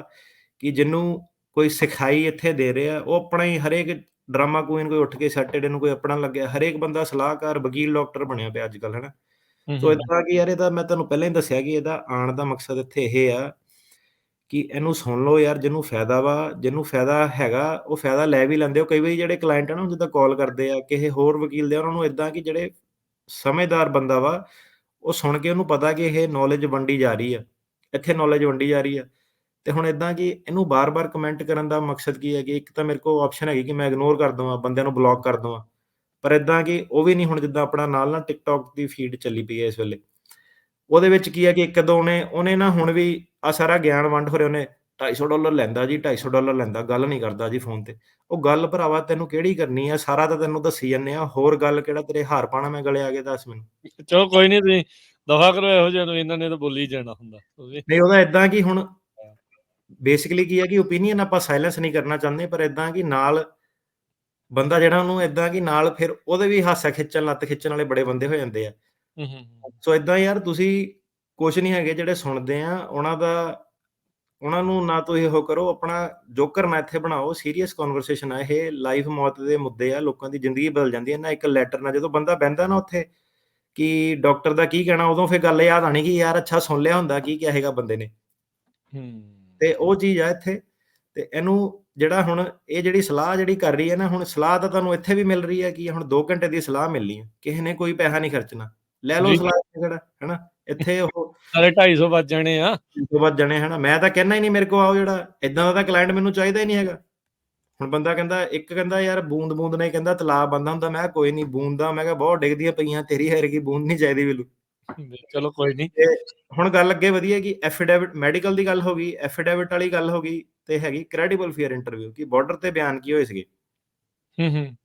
ਕਿ ਜਿਹਨੂੰ ਕੋਈ ਸਿਖਾਈ ਇੱਥੇ ਦੇ ਰਿਹਾ, ਉਹ ਆਪਣਾ ਹੀ ਹਰੇਕ ਡਰਾਮਾ ਕੁਈਨ ਕੋਈ ਉੱਠ ਕੇ ਸੈਟਰਡੇ ਨੂੰ ਕੋਈ ਆਪਣਾ ਲੱਗਿਆ। ਹਰੇਕ ਬੰਦਾ ਸਲਾਹਕਾਰ, ਵਕੀਲ, ਡਾਕਟਰ ਬਣਿਆ ਪਿਆ ਅੱਜ-ਕੱਲ੍ਹ, ਹੈ ਨਾ? ਹੂੰ, ਸੋ ਹੂੰ, ਏਦਾਂ ਕਿ ਯਾਰ ਇਹਦਾ ਮੈਂ ਤੁਹਾਨੂੰ ਪਹਿਲਾਂ ਹੀ ਦੱਸਿਆ ਕਿ ਇਹਦਾ ਆਉਣ ਦਾ ਮਕਸਦ ਇੱਥੇ ਇਹ ਆ ਕਿ ਇਹਨੂੰ ਸੁਣ ਲਓ ਯਾਰ, ਜਿਹਨੂੰ ਫਾਇਦਾ ਵਾ, ਜਿਹਨੂੰ ਫਾਇਦਾ ਹੈਗਾ ਉਹ ਫਾਇਦਾ ਲੈ ਵੀ ਲੈਂਦੇ ਹੋ। ਕਈ ਵਾਰੀ ਜਿਹੜੇ ਕਲਾਇੰਟ ਆ ਨਾ ਜਿੱਦਾਂ ਕਾਲ ਕਰਦੇ ਆ ਕਿਸੇ ਹੋਰ ਵਕੀਲ ਦੇ, ਉਹਨਾਂ ਨੂੰ ਏਦਾਂ ਕਿ ਜਿਹੜੇ ਸਮਝਦਾਰ ਬੰਦਾ ਵਾ, ਉਹ ਸੁਣ ਕੇ ਉਹਨੂੰ ਪਤਾ ਕਿ ਇਹ ਨੌਲੇਜ ਵੰਡੀ ਜਾ ਰਹੀ ਆ, ਇੱਥੇ ਨੌਲੇਜ ਵੰਡੀ ਜਾ ਰਹੀ ਆ। ਤੇ ਹੁਣ ਏਦਾਂ ਕਿ ਇਹਨੂੰ ਬਾਰ-ਬਾਰ ਕਮੈਂਟ ਕਰਨ ਦਾ ਮਕਸਦ ਕੀ ਹੈ ਕਿ ਇੱਕ ਤਾਂ ਮੇਰੇ ਕੋਲ ਆਪਸ਼ਨ ਹੈਗੀ ਕਿ ਮੈਂ ਇਗਨੋਰ ਕਰ ਦੇਵਾਂ, ਬੰਦਿਆਂ ਨੂੰ ਬਲੌਕ ਕਰ ਦੇਵਾਂ। ਪਰ ਏਦਾਂ ਕਿ ਉਹ ਵੀ ਨਹੀਂ। ਹੁਣ ਜਿੱਦਾਂ ਆਪਣਾ ਨਾਲ ਨਾ ਟਿਕਟੋਕ ਦੀ ਫੀਡ ਚੱਲੀ ਪਈ ਹੈ ਇਸ ਵੇਲੇ। ਉਹਦੇ ਵਿੱਚ ਕੀ ਹੈ ਕਿ ਇੱਕ-ਦੋ ਉਹਨੇ ਨਾ ਹੁਣ ਵੀ ਆਹ ਸਾਰਾ ਗਿਆਨ ਵੰਡ ਹੋ ਰਿਹਾ, ਉਹਨੇ $250 ਲੈਂਦਾ ਜੀ, $250 ਲੈਂਦਾ, ਗੱਲ ਨਹੀਂ ਕਰਦਾ ਜੀ ਫ਼ੋਨ ਤੇ। ਉਹ ਗੱਲ ਭਰਾਵਾ ਤੈਨੂੰ ਕਿਹੜੀ ਕਰਨੀ ਆ? ਸਾਰਾ ਤਾਂ ਤੈਨੂੰ ਦੱਸੀ ਜਾਂਦੇ ਆ, ਹੋਰ ਗੱਲ ਕਿਹੜਾ ਤੇਰੇ ਹਾਰ ਪਾਉਣਾ ਮੈਂ ਗਲੇ ਆ ਕੇ ਦੱਸ ਮੈਨੂੰ। ਚਲੋ ਕੋਈ ਨਹੀਂ, ਤੁਸੀਂ ਦਫ਼ਾ ਕਰੋ ਇਹੋ ਜਿਹਿਆਂ ਨੂੰ, ਇਹਨਾਂ ਨੇ ਤਾਂ ਬੋਲੀ ਜਾਣਾ ਹੁੰਦਾ। ਤੁਸੀਂ ਨਹੀਂ ਉਹਦਾ ਏਦਾਂ ਕਿ ਹੁਣ ਬੇਸਿਕਲੀ ਕੀ ਹੈ ਕਿ ਓਪੀਨੀਅਨ ਆਪਾਂ ਸਾਇਲੈਂਸ ਨਹੀਂ ਕਰਨਾ ਚਾਹੁੰਦੇ, ਪਰ ਏਦਾਂ ਕਿ ਨਾਲ ਬੰਦਾ ਜਿਹੜਾ ਉਹਨੂੰ ਏਦਾਂ ਕਿ ਨਾਲ ਫਿਰ ਉਹਦੇ ਵੀ ਹਾਸਾ ਖਿੱਚਣ, ਲੱਤ ਖਿੱਚਣ ਵਾਲੇ ਬੜੇ ਬੰਦੇ ਹੋ ਜਾਂਦੇ ਆ। ਹੂੰ, ਹੂੰ, ਹੂੰ। ਸੋ ਏਦਾਂ ਯਾਰ ਤੁਸੀਂ ਕੁਛ ਨਹੀਂ ਹੈਗੇ ਜਿਹੜੇ ਸੁਣਦੇ ਆ, ਉਹਨਾਂ ਨੂੰ ਨਾ ਤੁਸੀਂ ਉਹ ਕਰੋ, ਆਪਣਾ ਜੋ ਕਰਨਾ ਇੱਥੇ ਬਣਾਓ। ਸੀਰੀਅਸ ਕਨਵਰਸੇਸ਼ਨ ਆ ਇਹ, ਲਾਈਫ ਮੌਤ ਦੇ ਮੁੱਦੇ ਆ, ਲੋਕਾਂ ਦੀ ਜ਼ਿੰਦਗੀ ਬਦਲ ਜਾਂਦੀ ਹੈ ਨਾ ਇੱਕ ਲੈਟਰ ਨਾਲ। ਜਦੋਂ ਬੰਦਾ ਬਹਿੰਦਾ ਨਾ ਉੱਥੇ ਕਿ ਡਾਕਟਰ ਦਾ ਕੀ ਕਹਿਣਾ, ਉਦੋਂ ਫਿਰ ਗੱਲ ਯਾਦ ਆਣੀ ਕਿ ਯਾਰ ਅੱਛਾ ਸੁਣ ਲਿਆ ਹੁੰਦਾ ਕੀ ਕਿਹਾ ਹੈਗਾ ਬੰਦੇ ਨੇ। ਹੂੰ। ਤੇ ਉਹ ਚੀਜ਼ ਆ ਇੱਥੇ। ਤੇ ਇਹਨੂੰ ਜਿਹੜਾ ਹੁਣ ਇਹ ਜਿਹੜੀ ਸਲਾਹ ਜਿਹੜੀ ਕਰ ਰਹੀ ਹੈ ਨਾ, ਹੁਣ ਸਲਾਹ ਤਾਂ ਤੁਹਾਨੂੰ ਇੱਥੇ ਵੀ ਮਿਲ ਰਹੀ ਹੈ ਕਿ ਹੁਣ 2 ਘੰਟੇ ਦੀ ਸਲਾਹ ਮਿਲਣੀ ਹੈ, ਕਿਸੇ ਨੇ ਕੋਈ ਪੈਸਾ ਨਹੀਂ ਖਰਚਣਾ। ਲੈ ਲਓ ਜੀ। ਸਲਾਹ ਇੱਥੇ ਕਿਹੜਾ, ਹੈਨਾ? ਇੱਥੇ ਉਹ ਨਾਲੇ 250 ਵੱਜ ਜਾਣੇ ਆ। ਤੋਂ ਬਾਅਦ ਜਣੇ, ਹੈਨਾ? ਮੈਂ ਤਾਂ ਕਹਿਣਾ ਹੀ ਨਹੀਂ ਮੇਰੇ ਕੋਲ ਆਓ, ਜਿਹੜਾ ਏਦਾਂ ਦਾ ਤਾਂ ਕਲਾਇੰਟ ਮੈਨੂੰ ਚਾਹੀਦਾ ਹੀ ਨਹੀਂ ਹੈਗਾ। ਹੁਣ ਬੰਦਾ ਕਹਿੰਦਾ, ਇੱਕ ਕਹਿੰਦਾ ਯਾਰ ਬੂੰਦ-ਬੂੰਦ ਨਾਲ ਹੀ ਕਹਿੰਦਾ ਤਲਾਬ ਬਣਦਾ ਹੁੰਦਾ। ਮੈਂ ਕਿਹਾ ਕੋਈ ਨਹੀਂ, ਬੂੰਦਾਂ ਮੈਂ ਕਿਹਾ ਬਹੁਤ ਡਿੱਗਦੀਆਂ ਪਈਆਂ, ਤੇਰੀ ਵਰਗੀ ਬੂੰਦ ਨਹੀਂ ਚਾਹੀਦੀ ਮੈਨੂੰ। ਚਲੋ ਕੋਈ ਨਹੀਂ। ਤੇ ਹੁਣ ਗੱਲ ਅੱਗੇ ਵਧੀ ਹੈ ਕਿ ਐਫੀਡੇਵਿਟ ਮੈਡੀਕਲ ਦੀ ਗੱਲ ਹੋ ਗਈ, ਐਫੀਡੇਵਿਟ ਵਾਲੀ ਗੱਲ ਹੋ ਗਈ, ਤੇ ਹੈਗੀ ਕ੍ਰੈਡੀਬਲ ਫੀਅਰ ਇੰਟਰਵਿਊ ਕਿ ਬਾਰਡਰ ਤੇ ਬਿਆਨ ਕੀ ਹੋਏ ਸੀਗੇ। ਹੂੰ, ਹੂੰ।